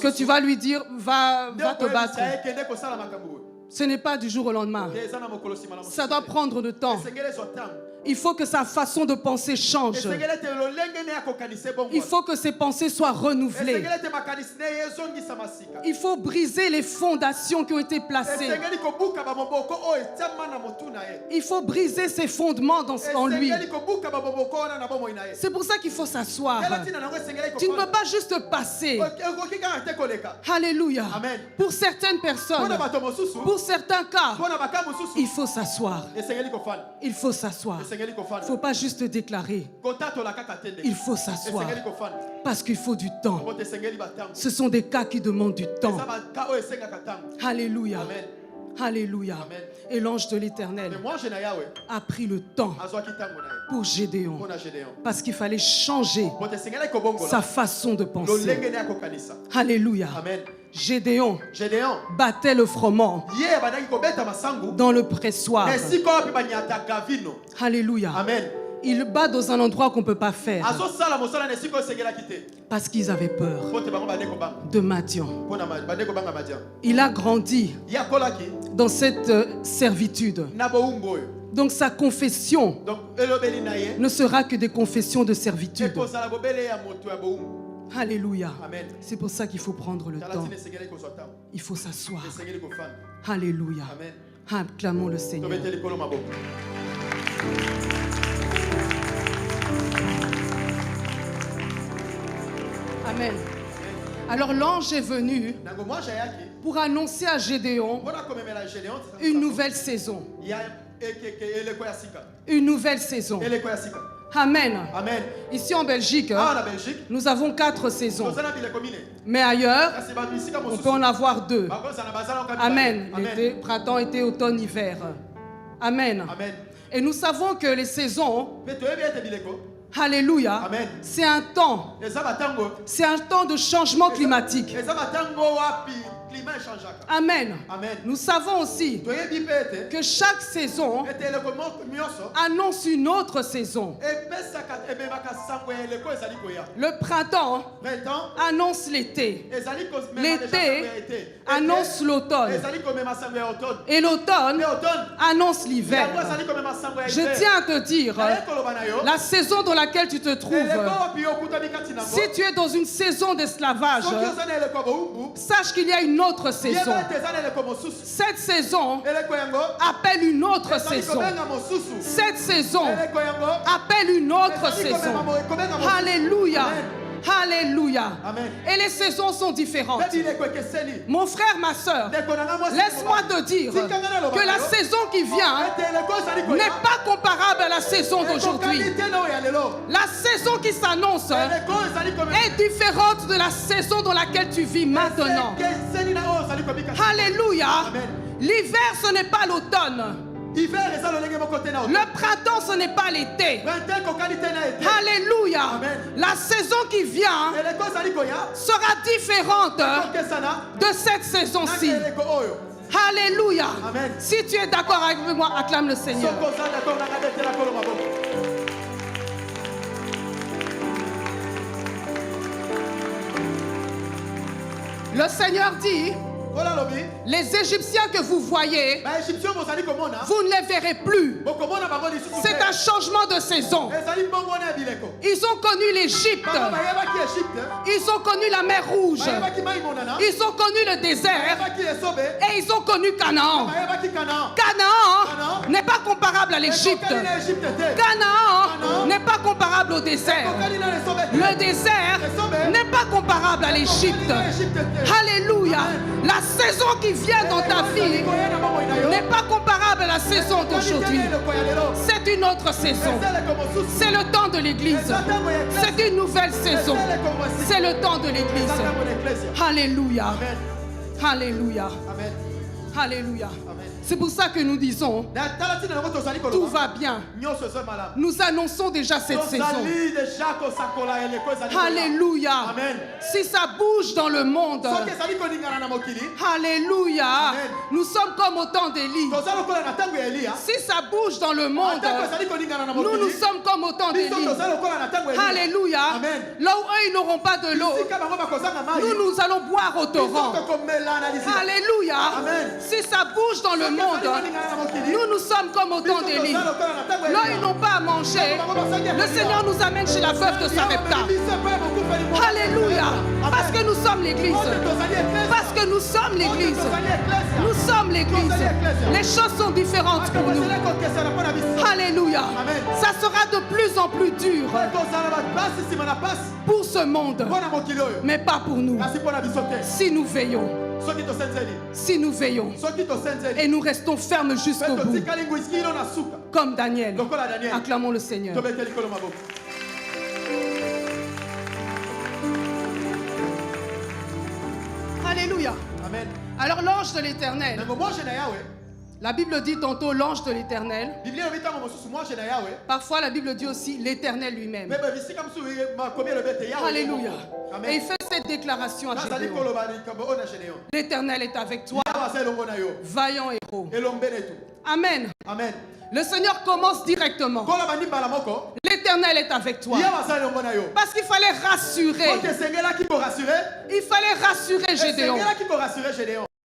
que tu vas lui dire va te battre. Ce n'est pas du jour au lendemain. Ça doit prendre du temps. Il faut que sa façon de penser change. Il faut que ses pensées soient renouvelées. Il faut briser les fondations qui ont été placées. Il faut briser ses fondements en lui. C'est pour ça qu'il faut s'asseoir. Tu ne peux pas juste passer. Alléluia. Pour certaines personnes, pour certains cas, il faut s'asseoir. Il faut s'asseoir. Il ne faut pas juste déclarer. Il faut s'asseoir. Parce qu'il faut du temps. Ce sont des cas qui demandent du temps. Alléluia. Alléluia. Et l'ange de l'Éternel a pris le temps pour Gédéon. Parce qu'il fallait changer sa façon de penser. Alléluia. Gédéon battait le froment dans le pressoir. Alléluia. Il bat dans un endroit qu'on ne peut pas faire. Parce qu'ils avaient peur de Madian. Il a grandi dans cette servitude. Donc sa confession ne sera que des confessions de servitude. Alléluia. C'est pour ça qu'il faut prendre le temps. Il faut s'asseoir. Alléluia. Acclamons le Seigneur. Amen. Alors l'ange est venu pour annoncer à Gédéon une nouvelle saison. Une nouvelle saison. Amen. Amen. Ici en Belgique, nous avons 4 saisons. Mais ailleurs, on peut en avoir 2. Amen. L'été, printemps, été, automne, hiver. Amen. Amen. Et nous savons que les saisons, alléluia, c'est un temps. C'est un temps de changement climatique. Amen. Amen. Nous savons aussi que chaque saison annonce une autre saison. Le printemps annonce l'été. L'été annonce l'automne. Et l'automne annonce l'hiver. Je tiens à te dire, la saison dans laquelle tu te trouves, si tu es dans une saison d'esclavage, sache qu'il y a une autre saison. Cette saison appelle une autre saison. Cette saison appelle une autre saison. Alléluia. Alléluia. Et les saisons sont différentes. Mon frère, ma soeur, laisse-moi te dire que la saison qui vient n'est pas comparable à la saison d'aujourd'hui. La saison qui s'annonce est différente de la saison dans laquelle tu vis maintenant. Alléluia. L'hiver, ce n'est pas l'automne. Le printemps, ce n'est pas l'été. Alléluia. La saison qui vient sera différente de cette saison-ci. Alléluia. Si tu es d'accord avec moi, acclame le Seigneur. Le Seigneur dit, les Égyptiens que vous voyez, vous ne les verrez plus. C'est un changement de saison. Ils ont connu l'Égypte. Ils ont connu la mer Rouge. Ils ont connu le désert. Et ils ont connu Canaan. Canaan n'est pas comparable à l'Égypte. Canaan n'est pas comparable au désert. Le désert n'est pas comparable à l'Égypte. Alléluia. La saison qui vient dans ta vie n'est pas comparable à la saison d'aujourd'hui. C'est une autre saison. C'est le temps de l'Église. C'est une nouvelle saison. C'est le temps de l'Église. Alléluia. Alléluia. Alléluia. C'est pour ça que nous disons, tout va bien. Nous annonçons déjà cette saison. Alléluia. Si ça bouge dans le monde, alléluia. Nous sommes comme au temps d'Élie. Si ça bouge dans le monde, nous sommes comme au temps d'Élie. Alléluia. Là où eux, ils n'auront pas de l'eau, nous allons boire au torrent. Alléluia. Si ça bouge dans le monde, nous sommes comme au temps d'Élie. Là, ils n'ont pas à manger. Le Seigneur nous amène chez la veuve de Sarepta. Alléluia. Parce que nous sommes l'Église. Parce que nous sommes l'Église. Nous sommes l'Église. Les choses sont différentes pour nous. Alléluia. Ça sera de plus en plus dur pour ce monde, mais pas pour nous. Si nous veillons. Si nous veillons et nous restons fermes jusqu'au bout, comme Daniel, acclamons le Seigneur. Alléluia. Amen. Alors l'ange de l'Éternel, la Bible dit tantôt l'ange de l'Éternel. Parfois la Bible dit aussi l'Éternel lui-même. Alléluia. Et il fait cette déclaration à Gédéon. L'Éternel est avec toi, vaillant héros. Amen. Amen. Le Seigneur commence directement. L'Éternel est avec toi. Parce qu'il fallait rassurer. Il fallait rassurer Gédéon.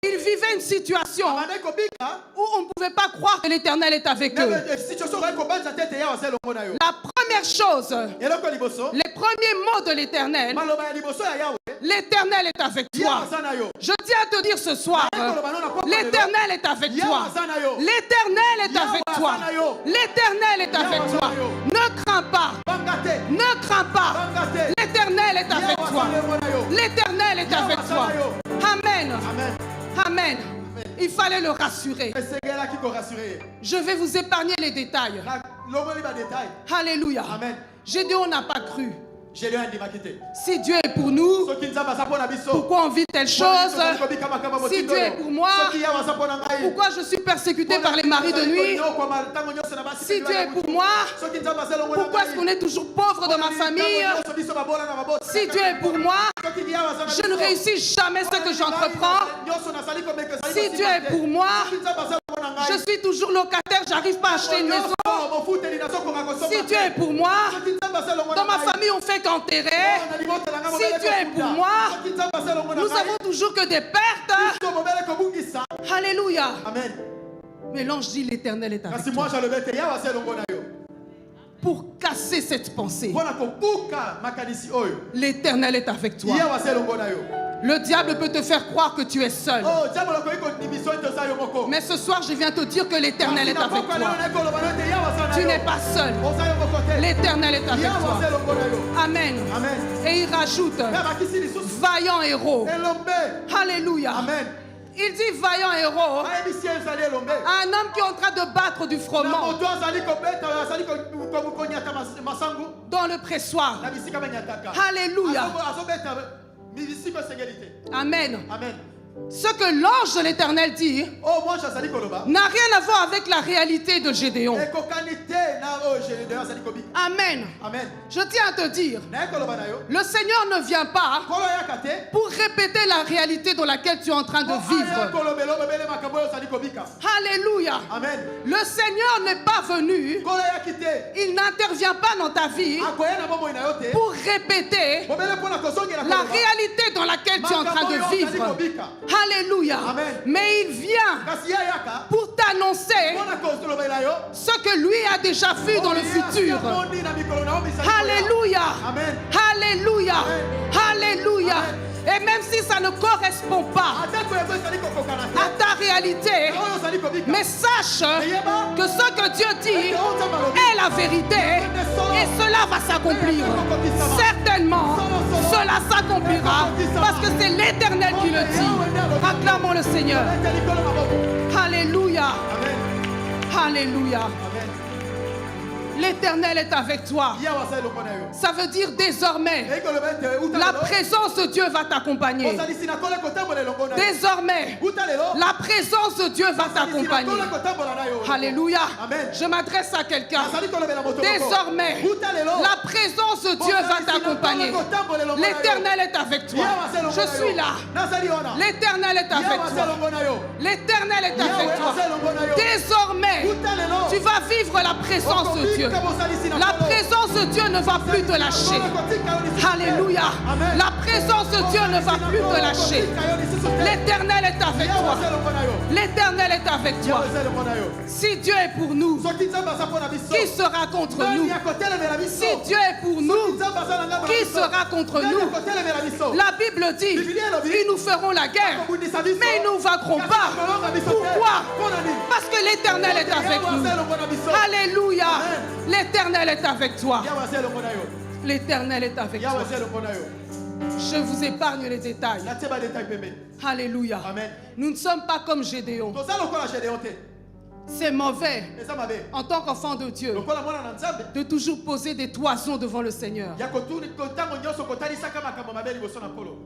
Il vivait une situation où on ne pouvait pas croire que l'Éternel est avec eux. La première chose, les premiers mots de l'Éternel, l'Éternel est avec toi. Je tiens à te dire ce soir, l'Éternel est avec toi. L'Éternel est avec toi. L'Éternel est avec toi. Ne crains pas. Ne crains pas. L'Éternel est avec toi. L'Éternel est avec toi. Amen. Amen. Il fallait le rassurer. Je vais vous épargner les détails. Alléluia. Gédéon n'a pas cru. Si Dieu est pour nous, pourquoi on vit telle chose? Si Dieu est pour moi, pourquoi je suis persécuté par les maris de nuit? Si Dieu est pour moi, pourquoi est-ce qu'on est toujours pauvre dans ma famille? Si Dieu est pour moi, je ne réussis jamais ce que j'entreprends. Si Dieu est pour moi, je suis toujours locataire, j'arrive pas à acheter une maison. Si Dieu est pour moi, dans ma famille on fait qu'enterrer. Si Dieu est pour moi, nous avons toujours que des pertes. Alléluia. Amen. Mais l'ange dit l'Éternel est avec toi. Pour casser cette pensée, l'Éternel est avec toi. Le diable peut te faire croire que tu es seul. Mais ce soir, je viens te dire que l'Éternel est avec toi. Tu n'es pas seul. L'Éternel est avec toi. Amen. Et il rajoute, vaillant héros. Alléluia. Il dit vaillant héros à un homme qui est en train de battre du froment dans le pressoir. Alléluia. Amen. Ce que l'ange de l'Éternel dit n'a rien à voir avec la réalité de Gédéon. Amen. Je tiens à te dire, le Seigneur ne vient pas pour répéter la réalité dans laquelle tu es en train de vivre. Alléluia. Le Seigneur n'est pas venu, il n'intervient pas dans ta vie pour répéter la réalité dans laquelle tu es en train de vivre. Alléluia. Mais il vient pour t'annoncer ce que lui a déjà vu dans le futur. Alléluia. Alléluia. Alléluia. Et même si ça ne correspond pas à ta réalité, mais sache que ce que Dieu dit est la vérité et cela va s'accomplir. Certainement, cela s'accomplira parce que c'est l'Éternel qui le dit. Acclamons le Seigneur. Alléluia. Alléluia. L'Éternel est avec toi. Ça veut dire désormais, la présence de Dieu va t'accompagner. Désormais, la présence de Dieu va t'accompagner. Alléluia. Je m'adresse à quelqu'un. Désormais, la présence de Dieu va t'accompagner. L'Éternel est avec toi. Je suis là. L'Éternel est avec toi. L'Éternel est avec toi. Désormais, tu vas vivre la présence de Dieu. La présence de Dieu ne va plus te lâcher. Alléluia. La présence de Dieu ne va plus te lâcher. L'Éternel est avec toi. L'Éternel est avec toi. Si Dieu est pour nous, qui sera contre nous? Si Dieu est pour nous, qui sera contre nous? La Bible dit, ils nous feront la guerre, mais ils ne nous vaincront pas. Pourquoi? Parce que l'Éternel est avec nous. Alléluia. L'Éternel est avec toi. L'Éternel est avec toi. Je vous épargne les détails. Alléluia. Nous ne sommes pas comme Gédéon. C'est mauvais en tant qu'enfant de Dieu de toujours poser des toisons devant le Seigneur.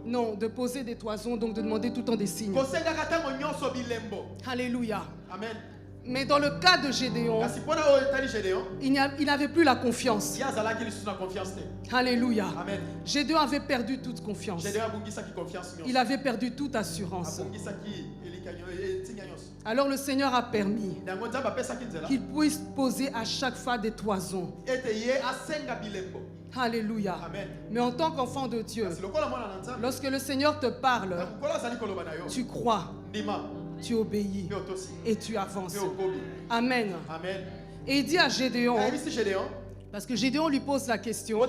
Non, de poser des toisons, donc de demander tout le temps des signes. Alléluia. Amen. Mais dans le cas de Gédéon, il n'avait plus la confiance. Alléluia. Amen. Gédéon avait perdu toute confiance. Il avait perdu toute assurance. Alors le Seigneur a permis qu'il puisse poser à chaque fois des toisons. Alléluia. Amen. Mais en tant qu'enfant de Dieu, lorsque le Seigneur te parle, tu crois, tu obéis et tu avances. Amen. Amen. Et il dit à Gédéon, parce que Gédéon lui pose la question,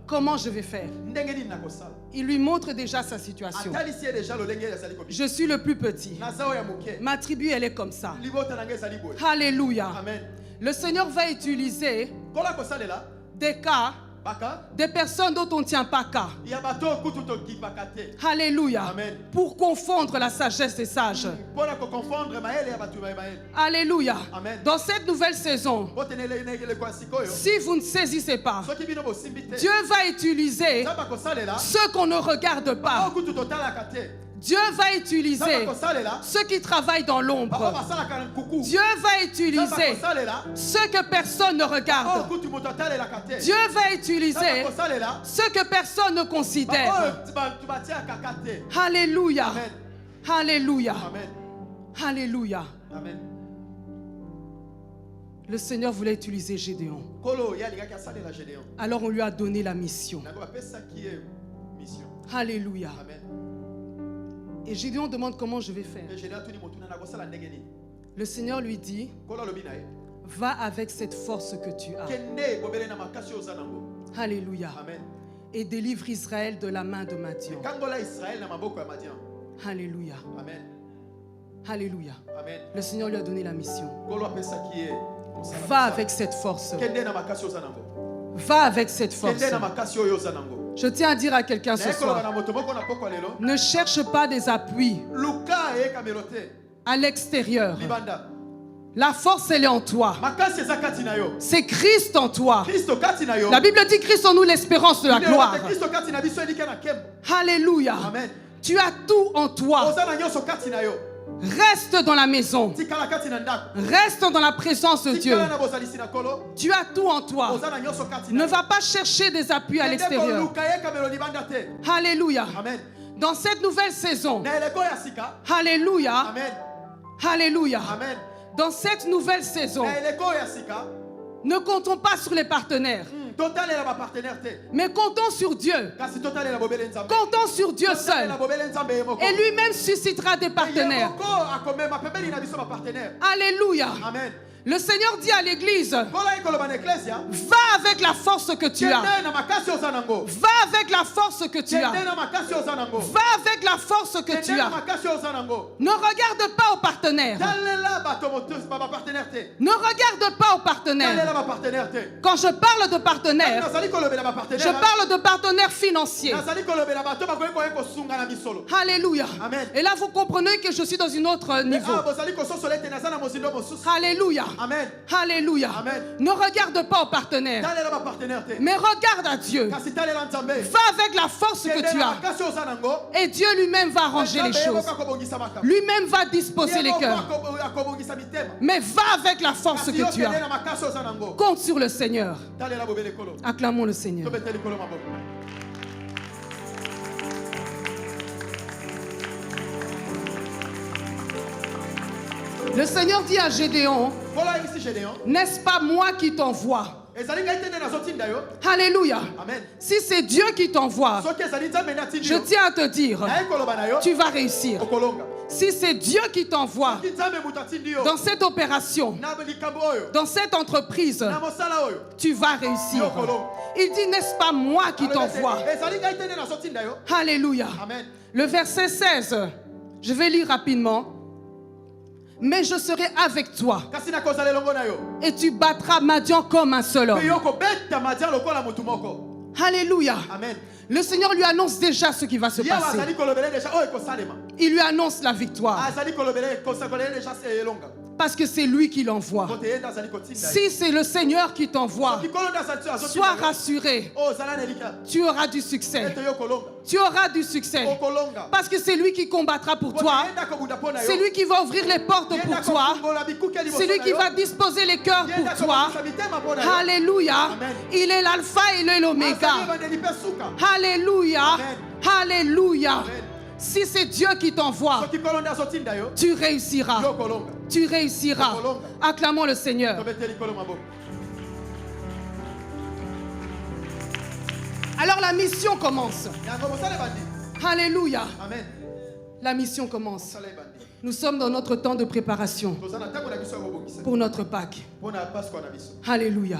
comment je vais faire? Il lui montre déjà sa situation. Je suis le plus petit. Ma tribu, elle est comme ça. Alléluia. Amen. Le Seigneur va utiliser des cas, des personnes dont on ne tient pas cas. Alléluia. Amen. Pour confondre la sagesse des sages. Alléluia. Amen. Dans cette nouvelle saison, si vous ne saisissez pas, Dieu va utiliser ceux qu'on ne regarde pas. Dieu va utiliser ceux qui travaillent dans l'ombre. Dieu va utiliser ceux que personne ne regarde. Dieu va utiliser ceux que personne ne considère. Alléluia. Alléluia. Alléluia. Le Seigneur voulait utiliser Gédéon. Alors on lui a donné la mission. Alléluia. Et Gédéon demande comment je vais faire. Le Seigneur lui dit, va avec cette force que tu as. Alléluia. Et délivre Israël de la main de Madian. Alléluia. Alléluia. Le Seigneur lui a donné la mission. Va avec cette force. Va avec cette force. Je tiens à dire à quelqu'un ce soir, ne cherche pas des appuis à l'extérieur. La force, elle est en toi. C'est Christ en toi. La Bible dit Christ en nous, l'espérance de la gloire. Alléluia. Tu as tout en toi. Reste dans la maison. Reste dans la présence de Dieu. Tu as tout en toi. Ne va pas chercher des appuis à l'extérieur. Alléluia. Dans cette nouvelle saison. Alléluia. Alléluia. Dans cette nouvelle saison, ne comptons pas sur les partenaires. Mais comptons sur Dieu. Comptons sur Dieu seul. Et lui-même suscitera des partenaires. Alléluia. Amen. Le Seigneur dit à l'église, va avec la force que tu as. Va avec la force que tu as. Va avec la force que tu as. Ne regarde pas aux partenaires. Ne regarde pas aux partenaires. Quand je parle de partenaires, je parle de partenaires financiers. Alléluia. Amen. Et là, vous comprenez que je suis dans un autre niveau. Alléluia. Amen. Alléluia. Amen. Ne regarde pas aux partenaires, mais regarde à Dieu. Va avec la force que tu as. Et Dieu lui-même va arranger les choses. Lui-même va disposer les cœurs. Mais va avec la force que tu as. Compte sur le Seigneur. Acclamons le Seigneur. Le Seigneur dit à Gédéon, n'est-ce pas moi qui t'envoie? Alléluia. Amen. Si c'est Dieu qui t'envoie, je tiens à te dire, tu vas réussir. Si c'est Dieu qui t'envoie dans cette opération, dans cette entreprise, tu vas réussir. Il dit, n'est-ce pas moi qui t'envoie? Alléluia. Amen. Le verset 16, je vais lire rapidement. Mais je serai avec toi. Et tu battras Madian comme un seul homme. Alléluia. Amen. Le Seigneur lui annonce déjà ce qui va se passer. Il lui annonce la victoire. Parce que c'est lui qui l'envoie. Si c'est le Seigneur qui t'envoie, sois rassuré. Tu auras du succès. Tu auras du succès. Parce que c'est lui qui combattra pour toi. C'est lui qui va ouvrir les portes pour toi. C'est lui qui va disposer les cœurs pour toi. Alléluia. Il est l'alpha et il est l'oméga. Alléluia. Alléluia. Si c'est Dieu qui t'envoie, tu réussiras. Tu réussiras. Acclamons le Seigneur. Alors la mission commence. Alléluia. La mission commence. Nous sommes dans notre temps de préparation pour notre Pâques. Alléluia.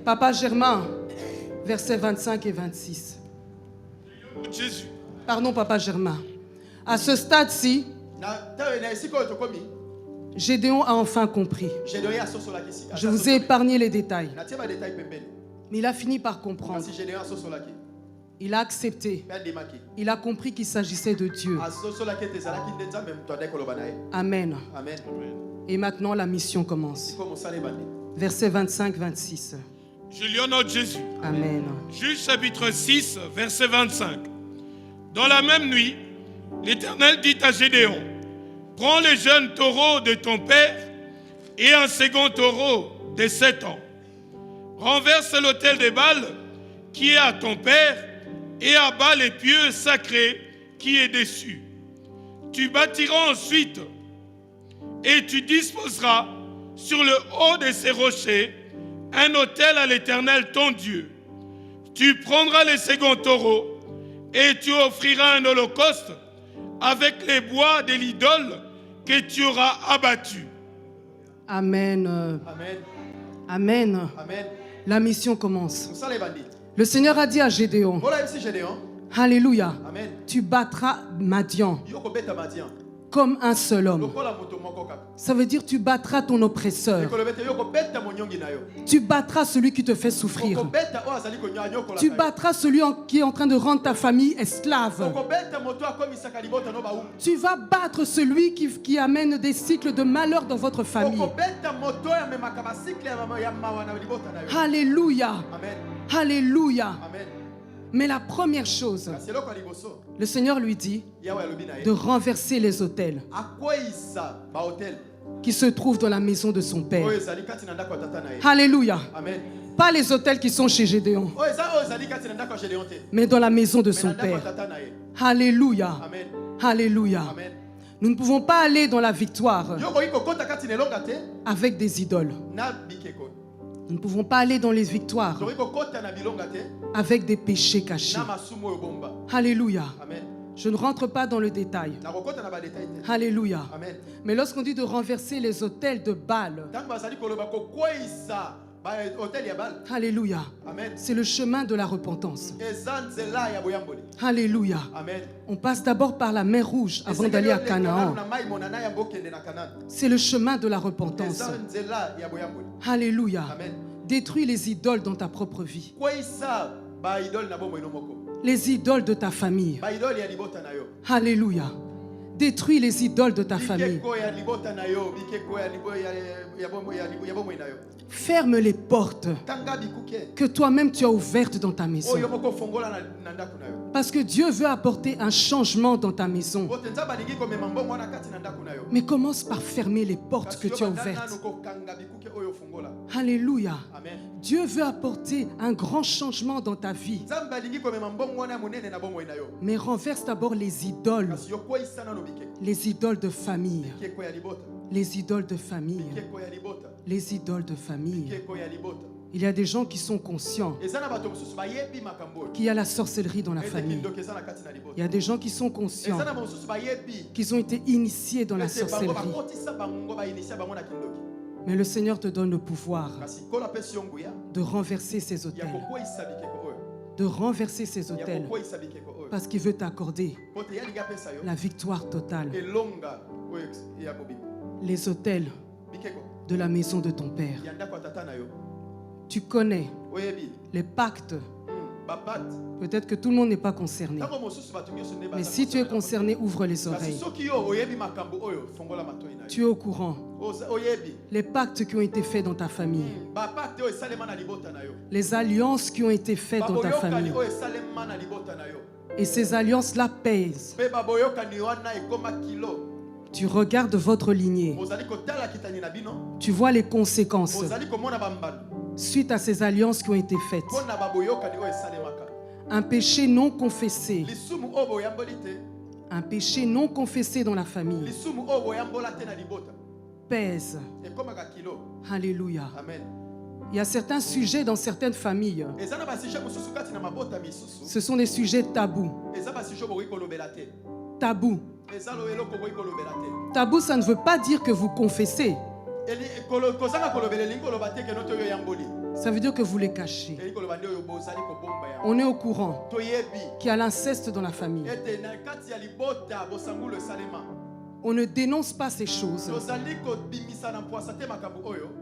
Papa Germain, versets 25 et 26. Jésus. Pardon, Papa Germain. À ce stade-ci, Gédéon a enfin compris. Je vous ai épargné les détails. Mais il a fini par comprendre. Il a accepté. Il a compris qu'il s'agissait de Dieu. Amen. Et maintenant, la mission commence. Versets 25-26. Je lui en note Jésus. Amen. Juge chapitre 6, verset 25. Dans la même nuit, l'Éternel dit à Gédéon, prends les jeunes taureaux de ton père et un second taureau de 7 ans. Renverse l'autel des Baals qui est à ton père et abat les pieux sacrés qui est dessus. Tu bâtiras ensuite et tu disposeras sur le haut de ces rochers un autel à l'Éternel ton Dieu. Tu prendras les seconds taureaux et tu offriras un holocauste avec les bois de l'idole que tu auras abattu. Amen. Amen. Amen. Amen. La mission commence. Le Seigneur a dit à Gédéon, Alléluia, Amen. Tu battras Madian comme un seul homme. Ça veut dire tu battras ton oppresseur. Tu battras celui qui te fait souffrir. Tu battras celui qui est en train de rendre ta famille esclave. Tu vas battre celui qui amène des cycles de malheur dans votre famille. Alléluia. Amen. Alléluia. Amen. Mais la première chose, le Seigneur lui dit de renverser les autels qui se trouvent dans la maison de son père. Alléluia. Amen. Pas les autels qui sont chez Gédéon, mais dans la maison de son père. Alléluia. Amen. Alléluia. Amen. Nous ne pouvons pas aller dans la victoire avec des idoles. Nous ne pouvons pas aller dans les victoires avec des péchés cachés. Alléluia. Amen. Je ne rentre pas dans le détail. Alléluia. Amen. Mais lorsqu'on dit de renverser les autels de Baal, alléluia, c'est le chemin de la repentance. Alléluia. Amen. On passe d'abord par la mer Rouge avant d'aller à Canaan. C'est le chemin de la repentance. Alléluia. Amen. Détruis les idoles dans ta propre vie. Les idoles de ta famille. Alléluia. Détruis les idoles de ta famille. Ferme les portes que toi-même tu as ouvertes dans ta maison. Parce que Dieu veut apporter un changement dans ta maison. Mais commence par fermer les portes que tu as ouvertes. Alléluia. Amen. Dieu veut apporter un grand changement dans ta vie. Mais renverse d'abord les idoles. Les idoles de famille. Les idoles de famille. Les idoles de famille. Il y a des gens qui sont conscients qu'il y a la sorcellerie dans la famille. Il y a des gens qui sont conscients qu'ils ont été initiés dans la sorcellerie. Mais le Seigneur te donne le pouvoir de renverser ces autels. De renverser ces autels. Parce qu'il veut t'accorder la victoire totale. Les autels de la maison de ton Père. Tu connais les pactes. Peut-être que tout le monde n'est pas concerné. Mais si tu es concerné, ouvre les oreilles. Tu es au courant. Les pactes qui ont été faits dans ta famille. Les alliances qui ont été faites dans ta famille. Et ces alliances-là pèsent. Tu regardes votre lignée. Tu vois les conséquences suite à ces alliances qui ont été faites. Un péché non confessé. Un péché non confessé dans la famille pèse. Alléluia. Amen. Il y a certains sujets dans certaines familles. Ce sont des sujets tabous. Tabou. Tabou, ça ne veut pas dire que vous confessez. Ça veut dire que vous les cachez. On est au courant qu'il y a l'inceste dans la famille. On ne dénonce pas ces choses.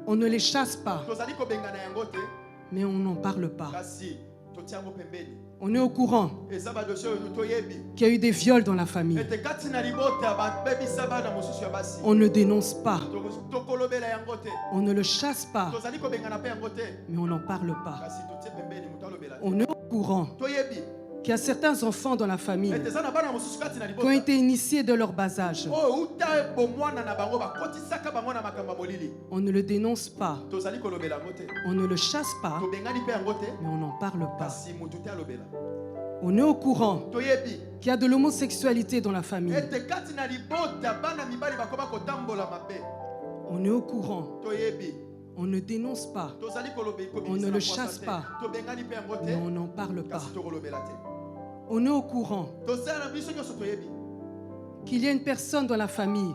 On ne les chasse pas. Mais on n'en parle pas. On est au courant qu'il y a eu des viols dans la famille. On ne dénonce pas. On ne le chasse pas. Mais on n'en parle pas. On est au courant qu'il y a certains enfants dans la famille qui ont été initiés de leur bas âge. On ne le dénonce pas. On ne le chasse pas. Mais on n'en parle pas. On est au courant qu'il y a de l'homosexualité dans la famille. On est au courant. On ne dénonce pas. On ne le chasse pas. Mais on n'en parle pas. On est au courant qu'il y a une personne dans la famille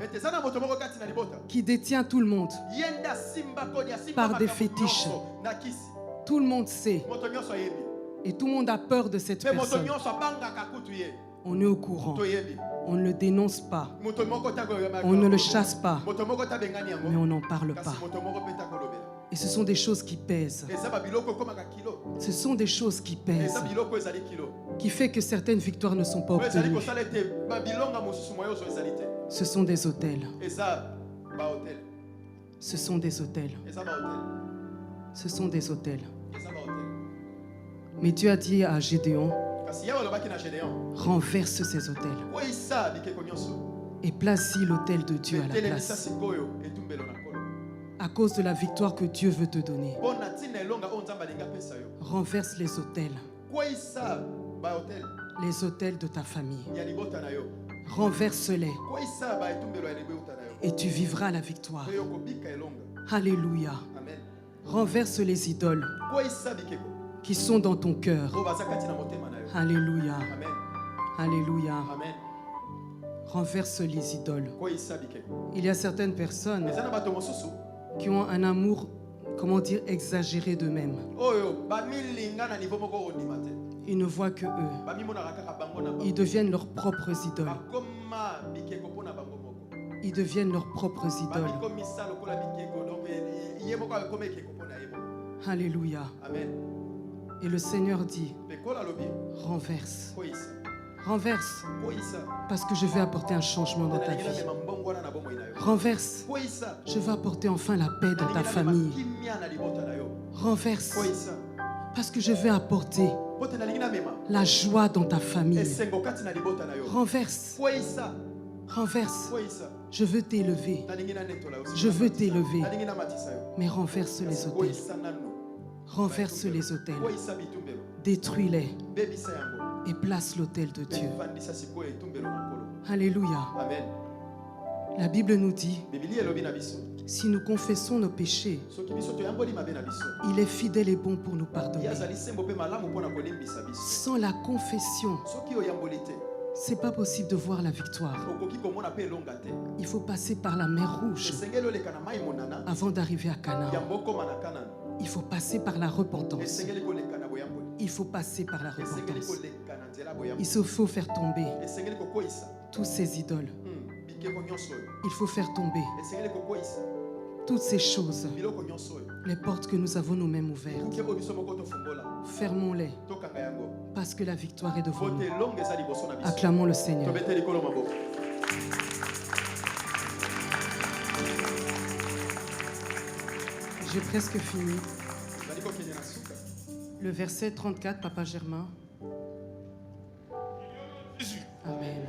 qui détient tout le monde par des fétiches. Tout le monde sait. Et tout le monde a peur de cette personne. On est au courant. On ne le dénonce pas. On ne le chasse pas. Mais on n'en parle pas. Et ce sont des choses qui pèsent. Ce sont des choses qui pèsent. Qui fait que certaines victoires ne sont pas obtenues. Ce sont des autels. Ce sont des autels. Ce sont des autels. Mais Dieu a dit à Gédéon, renverse ces autels et place-y l'autel de Dieu à la place. À cause de la victoire que Dieu veut te donner. Renverse les autels. Les autels de ta famille. Renverse-les. Et tu vivras la victoire. Alléluia. Renverse les idoles qui sont dans ton cœur. Alléluia. Amen. Alléluia. Amen. Renverse les idoles. Il y a certaines personnes qui ont un amour, comment dire, exagéré d'eux-mêmes. Ils ne voient que eux. Ils deviennent leurs propres idoles. Ils deviennent leurs propres idoles. Alléluia. Amen. Et le Seigneur dit, renverse. Renverse. Parce que je vais apporter un changement dans ta vie. Renverse. Je vais apporter enfin la paix dans ta famille. Renverse. Parce que je vais apporter la joie dans ta famille. Renverse. Renverse. Je veux t'élever. Je veux t'élever. Mais renverse les autels. Renverse les autels. Détruis-les. Et place l'autel de Dieu. Alléluia. Amen. La Bible nous dit, si nous confessons nos péchés, il est fidèle et bon pour nous pardonner. Sans la confession, c'est pas possible de voir la victoire. Il faut passer par la mer Rouge avant d'arriver à Canaan. Il faut passer par la repentance. Il faut passer par la repentance. Il faut faire tomber tous ces idoles. Il faut faire tomber toutes ces choses, les portes que nous avons nous-mêmes ouvertes. Fermons-les parce que la victoire est devant nous. Acclamons le Seigneur. J'ai presque fini. Le verset 34, Papa Germain. Jésus. Amen.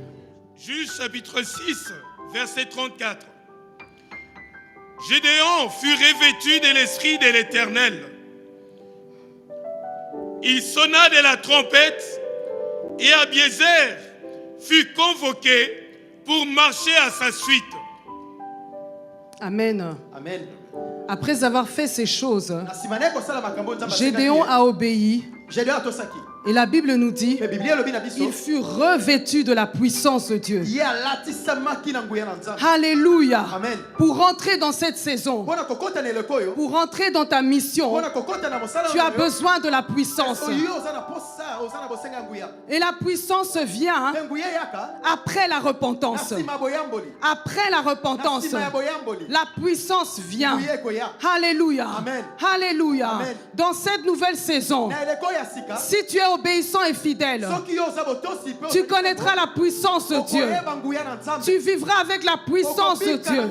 Juge chapitre 6, verset 34. Gédéon fut revêtu de l'esprit de l'Éternel. Il sonna de la trompette et Abiézer fut convoqué pour marcher à sa suite. Amen. Amen. Après avoir fait ces choses, Gédéon a obéi. Et la Bible nous dit, il fut revêtu de la puissance de Dieu. Alléluia. Amen. Pour rentrer dans cette saison, pour rentrer dans ta mission, tu as besoin de la puissance. Et la puissance vient après la repentance. Après la repentance, la puissance vient. Alléluia. Amen. Alléluia. Amen. Dans cette nouvelle saison, si tu es obéissant et fidèle, tu connaîtras la puissance de Dieu. Tu vivras avec la puissance de Dieu.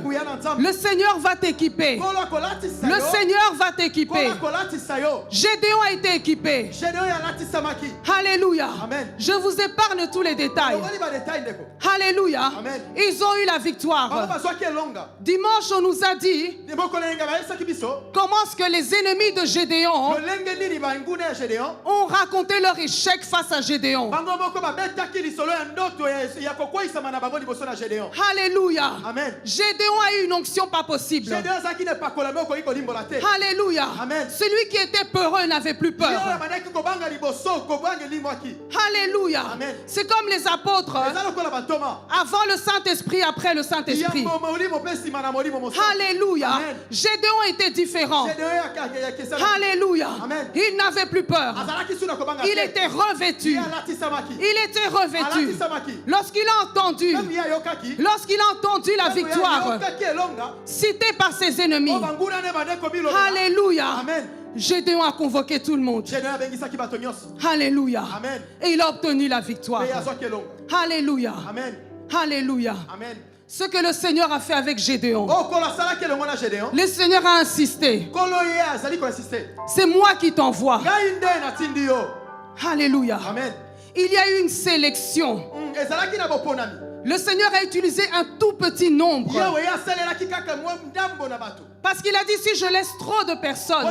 Le Seigneur va t'équiper. Le Seigneur va t'équiper. Gédéon a été équipé. Alléluia. Amen. Je vous épargne tous les détails. Alléluia. Amen. Ils ont eu la victoire. Dimanche, on nous a dit comment est-ce que les ennemis de Gédéon ont raconté leur échec face à Gédéon. Alléluia. Amen. Gédéon a eu une onction pas possible. Alléluia. Amen. Celui qui était peureux n'avait plus peur. Alléluia. Amen. C'est comme les apôtres. Avant le Saint-Esprit, après le Saint-Esprit. Alléluia. Amen. Gédéon était différent. Alléluia. Amen. Il n'avait plus peur. Il était revêtu. Il était revêtu. Lorsqu'il a entendu la victoire citée par ses ennemis. Alléluia. Amen. Gédéon a convoqué tout le monde. Alléluia. Amen. Et il a obtenu la victoire. Alléluia. Amen. Alléluia. Amen. Ce que le Seigneur a fait avec Gédéon. Le Seigneur a insisté. C'est moi qui t'envoie. Alléluia. Amen. Il y a eu une sélection. Le Seigneur a utilisé un tout petit nombre. Parce qu'il a dit, si je laisse trop de personnes,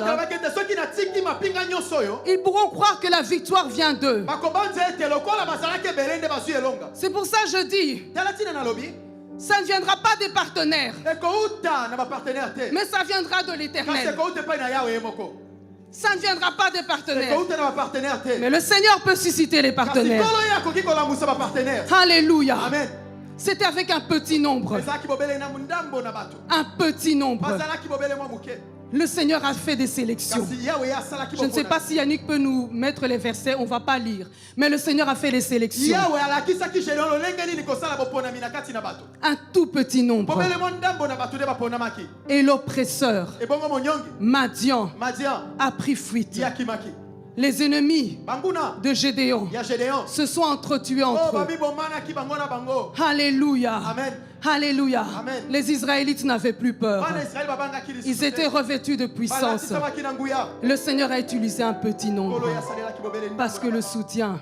ils pourront croire que la victoire vient d'eux. C'est pour ça que je dis, Ça ne viendra pas des partenaires. Mais ça viendra de l'Éternel. Ça ne viendra pas des partenaires. Mais le Seigneur peut susciter les partenaires. Alléluia. Amen. C'était avec un petit nombre. Un petit nombre. Le Seigneur a fait des sélections. Je ne sais pas si Yannick peut nous mettre les versets, on ne va pas lire. Mais le Seigneur a fait les sélections. Un tout petit nombre. Et l'oppresseur, Madian, a pris fuite. Les ennemis de Gédéon se sont entretués entre eux. Alléluia. Amen. Alléluia. Amen. Les Israélites n'avaient plus peur. Ils étaient revêtus de puissance. Le Seigneur a utilisé un petit nombre parce que le soutien,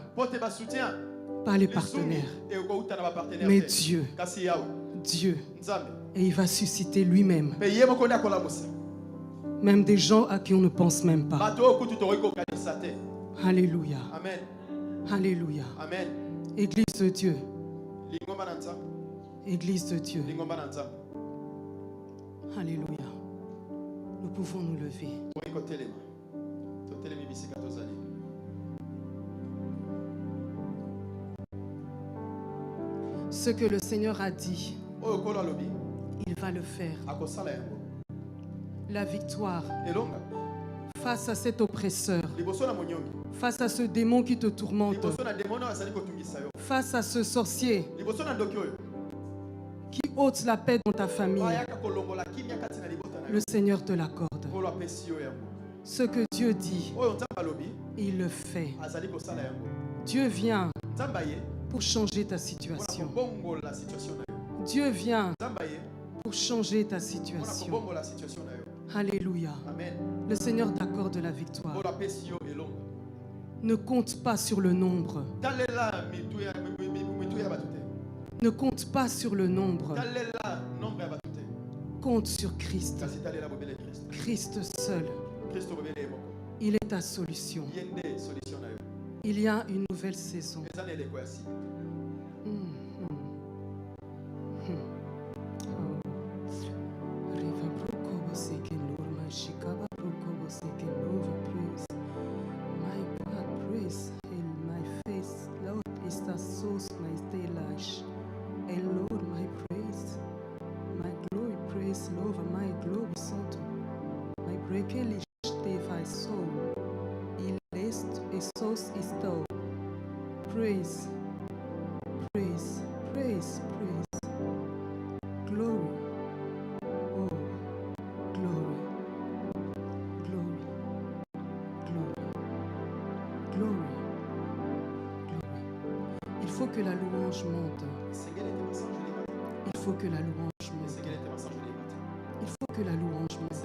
pas les partenaires, mais Dieu. Dieu. Et il va susciter lui-même. Même des gens à qui on ne pense même pas. Alléluia. Amen. Alléluia. Amen. Église de Dieu. Église de Dieu. Alléluia. Nous pouvons nous lever. Ce que le Seigneur a dit, il va le faire. La victoire face à cet oppresseur, face à ce démon qui te tourmente, face à ce sorcier qui ôte la paix dans ta famille, le Seigneur te l'accorde. Ce que Dieu dit, il le fait. Dieu vient pour changer ta situation. Dieu vient pour changer ta situation. Alléluia. Le Seigneur t'accorde la victoire. Ne compte pas sur le nombre. Ne compte pas sur le nombre. Compte sur Christ. Christ seul. Il est ta solution. Il y a une nouvelle saison. Praise, praise, praise, praise. Glory. Oh, glory. Glory. Glory. Glory. Glory. Il faut que la louange monte. Il faut que la louange monte. Il faut que la louange monte.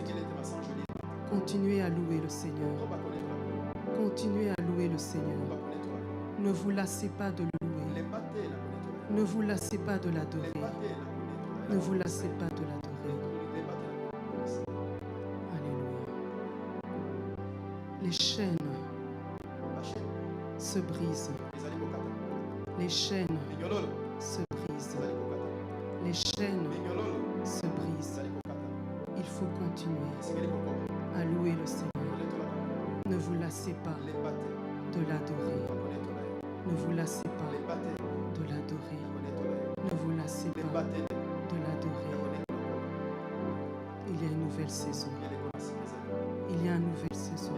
Continuez à louer le Seigneur. Continuez à louer le Seigneur. Ne vous lassez pas de le louer. Ne vous lassez pas de l'adorer. Ne vous lassez pas de l'adorer. Alléluia. Les chaînes se brisent. Les chaînes se brisent. Les chaînes se brisent. Il faut continuer à louer le Seigneur. Ne vous lassez pas de l'adorer. Ne vous lassez pas de l'adorer. Ne vous lassez pas de l'adorer. Il y a une nouvelle saison. Il y a une nouvelle saison.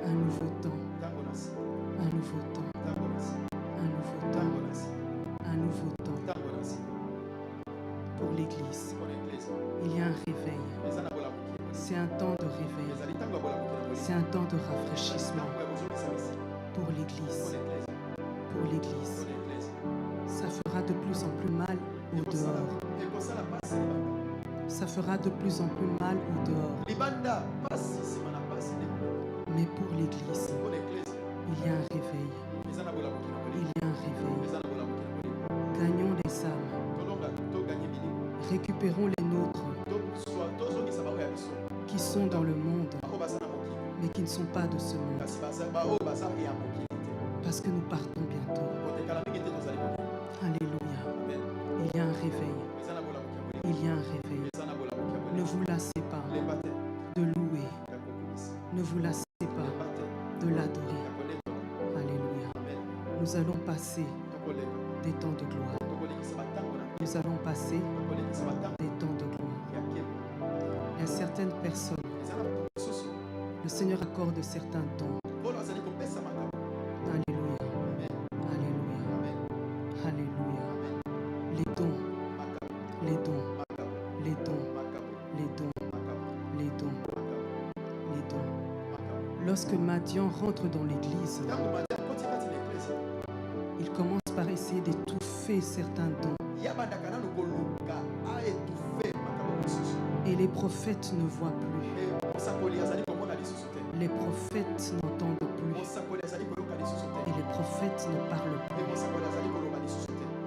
Un nouveau temps. Un nouveau temps. Un nouveau temps. Un nouveau temps. Pour l'Église. Il y a un réveil. C'est un temps de réveil. C'est un temps de rafraîchissement. Pour l'Église. Pour l'Église. Ça fera de plus en plus mal au dehors. Ça fera de plus en plus mal au dehors. Mais pour l'Église, il y a un réveil. Il y a un réveil. Gagnons les âmes. Récupérons les nôtres qui sont dans le monde, mais qui ne sont pas de ce monde. Parce que nous partons bientôt. Alléluia. Il y a un réveil. Il y a un réveil. Ne vous lassez pas de louer. Ne vous lassez pas de l'adorer. Alléluia. Nous allons passer des temps de gloire. Nous allons passer des temps de gloire. Il y a certaines personnes, le Seigneur accorde certains dons. Alléluia. Alléluia. Alléluia. Les dons. Les dons. Les dons. Les dons. Les dons. Les dons. Lorsque Madian rentre dans l'église, il commence par essayer d'étouffer certains dons. Et les prophètes ne voient plus. Les prophètes n'entendent plus. Et les prophètes ne parlent plus.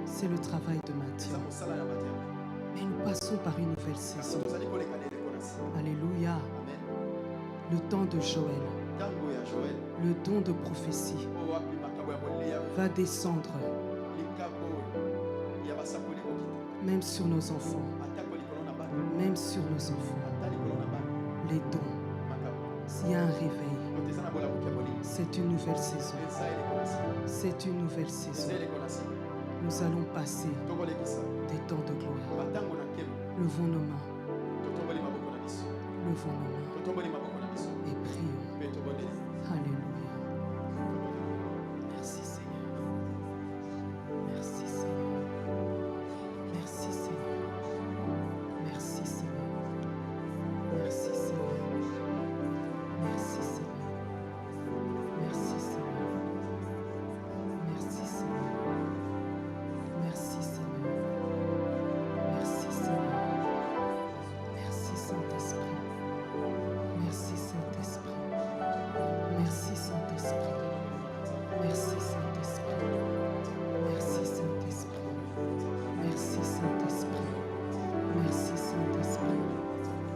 C'est le travail de Madian. Mais nous passons par une nouvelle saison. Alléluia. Le temps de Joël, le don de prophétie va descendre même sur nos enfants. Même sur nos enfants. Les dons. S'il y a un réveil, c'est une nouvelle saison. C'est une nouvelle saison. Nous allons passer des temps de gloire. Levons nos mains. Levons nos mains. Et prions. Alléluia. Merci Seigneur. Merci Seigneur. Merci Seigneur. Merci Seigneur. Merci Seigneur. Merci Seigneur. Merci Seigneur. Merci Seigneur. Merci Seigneur. Merci Seigneur. Merci Saint-Esprit. Merci Saint-Esprit. Merci Saint-Esprit. Merci Saint-Esprit. Merci Saint-Esprit. Merci Saint-Esprit. Merci Saint-Esprit.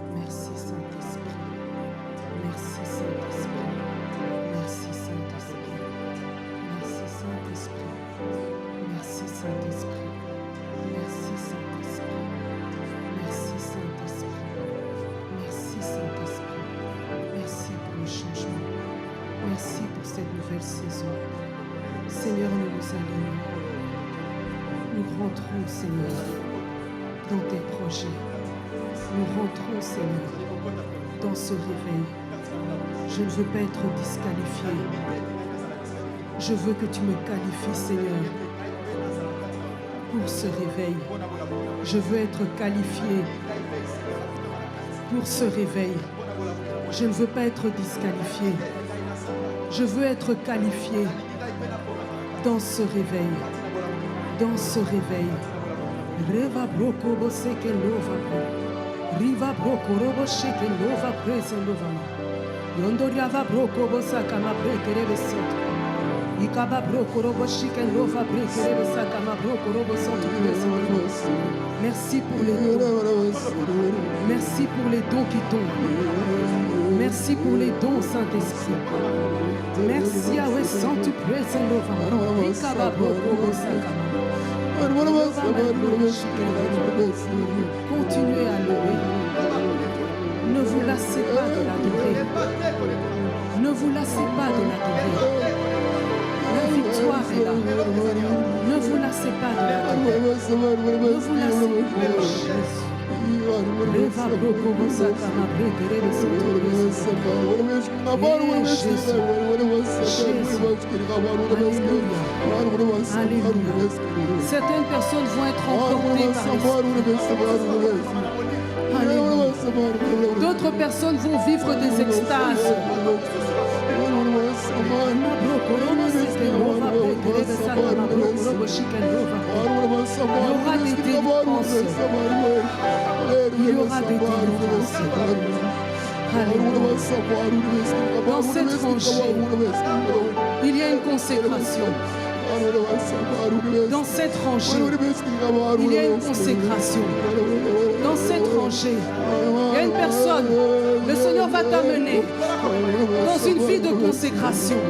Merci Saint-Esprit. Merci Saint-Esprit. Merci Saint-Esprit. Merci Saint-Esprit. Merci Saint-Esprit. Merci Saint-Esprit. Merci Saint-Esprit. Merci Saint-Esprit. Merci pour le changement. Merci pour cette nouvelle saison. Seigneur, nous nous alignons. Nous rentrons, Seigneur, dans tes projets. Nous rentrons, Seigneur, dans ce réveil. Je ne veux pas être disqualifié. Je veux que tu me qualifies, Seigneur, pour ce réveil. Je veux être qualifié pour ce réveil. Je ne veux pas être disqualifié. Je veux être qualifié dans ce réveil. Dans ce réveil. Reva broko boseke lova pre. Riva broko robo sheke lova prese lova ma. Yondoria va broko bosaka ma breke rebe soto. Ikaba broko robo sheke lova breke rebe saka ma broko robo soto prese lova. Merci pour les dons. Merci pour les dons qui tombent. Merci pour les dons, Saint-Esprit. Merci à Saint prese lova. Ikaba broko bosaka ma. Continuez à louer. Ne vous lassez pas de l'adorer. Ne vous lassez pas de l'adorer. La victoire est là. Ne vous lassez pas de l'adorer. Ne vous lassez pas de Jésus. Alléluia. Certaines personnes vont être emportées par l'esprit. Alléluia. D'autres personnes vont vivre des extases. Il y aura des délivrances. Il y aura des délivrances. Alléluia. Dans cette tranchée, il y a une consécration. Dans cette rangée, il y a une consécration. Dans cette rangée, il y a une personne. Le Seigneur va t'amener dans une vie de consécration.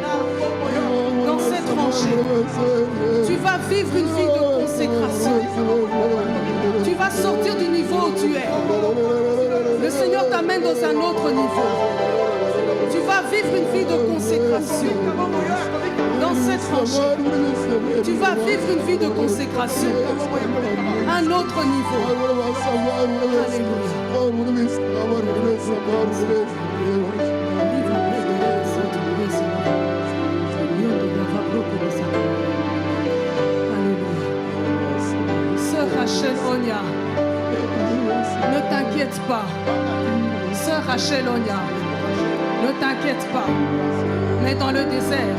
Dans cette rangée, tu vas vivre une vie de consécration. Tu vas sortir du niveau où tu es. Le Seigneur t'amène dans un autre niveau. Tu vas vivre une vie de consécration. Dans cette franchise, tu vas vivre une vie de consécration. Un autre niveau. Sœur Rachel Onia, ne t'inquiète pas. Sœur Rachel Onia, ne t'inquiète pas. Mais dans le désert,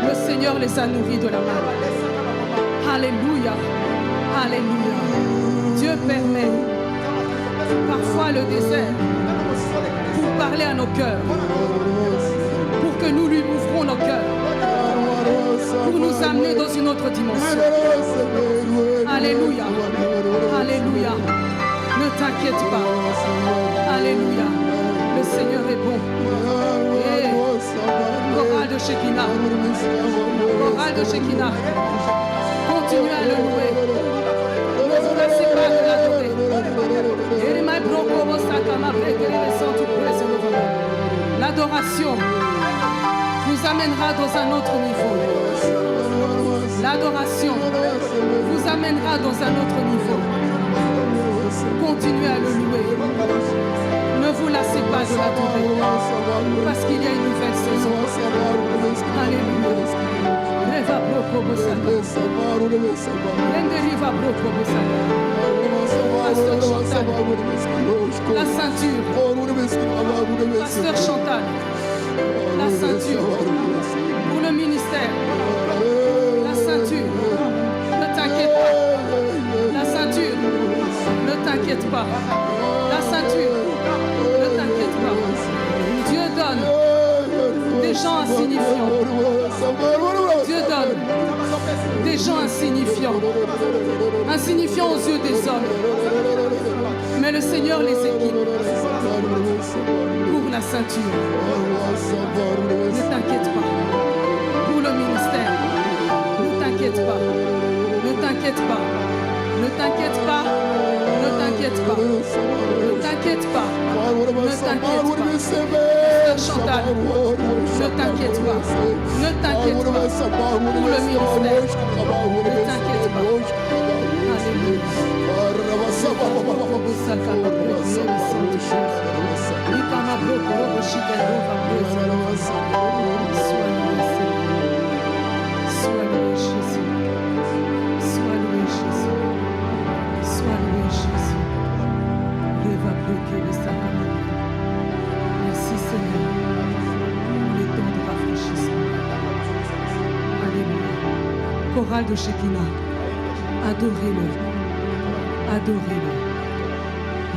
le Seigneur les a nourris de la main. Alléluia. Alléluia. Dieu permet parfois le désert pour parler à nos cœurs, pour que nous lui ouvrons nos cœurs, pour nous amener dans une autre dimension. Alléluia. Alléluia. Ne t'inquiète pas. Alléluia. Le Seigneur est bon. Chorale de Shekinah. Chorale de Shekinah. Continuez à le louer. Ne vous laissez pas de l'adorer. L'adoration vous amènera dans un autre niveau. L'adoration vous amènera dans un autre niveau. Continuez à le louer. Ne vous lassez pas de l'adorer, parce qu'il y a une nouvelle saison. Alléluia. Pasteur Chantal, la ceinture. Pasteur Chantal, la ceinture. Pour le ministère, la ceinture. Ne t'inquiète pas. La ceinture. Ne t'inquiète pas. La ceinture. Ne t'inquiète pas. Dieu donne des gens insignifiants. Dieu donne des gens insignifiants. Insignifiants aux yeux des hommes. Mais le Seigneur les équipe pour la ceinture. Ne t'inquiète pas. Pour le ministère. Ne t'inquiète pas. Ne t'inquiète pas. Ne t'inquiète pas. Ne t'inquiète pas. Ne t'inquiète pas. Ne t'inquiète pas. Pasteur Chantal, ne t'inquiète pas. Ne t'inquiète pas. Pour le ministère, ne t'inquiète pas. Sois loué Jésus. Sois loué Jésus. Sois loué Jésus. Va bloquer le sacrement. Merci Seigneur pour les temps de rafraîchissement. Alléluia. Chorale de Shekinah. Adorez-le. Adorez-le.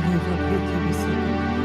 Va bloquer le sacrement.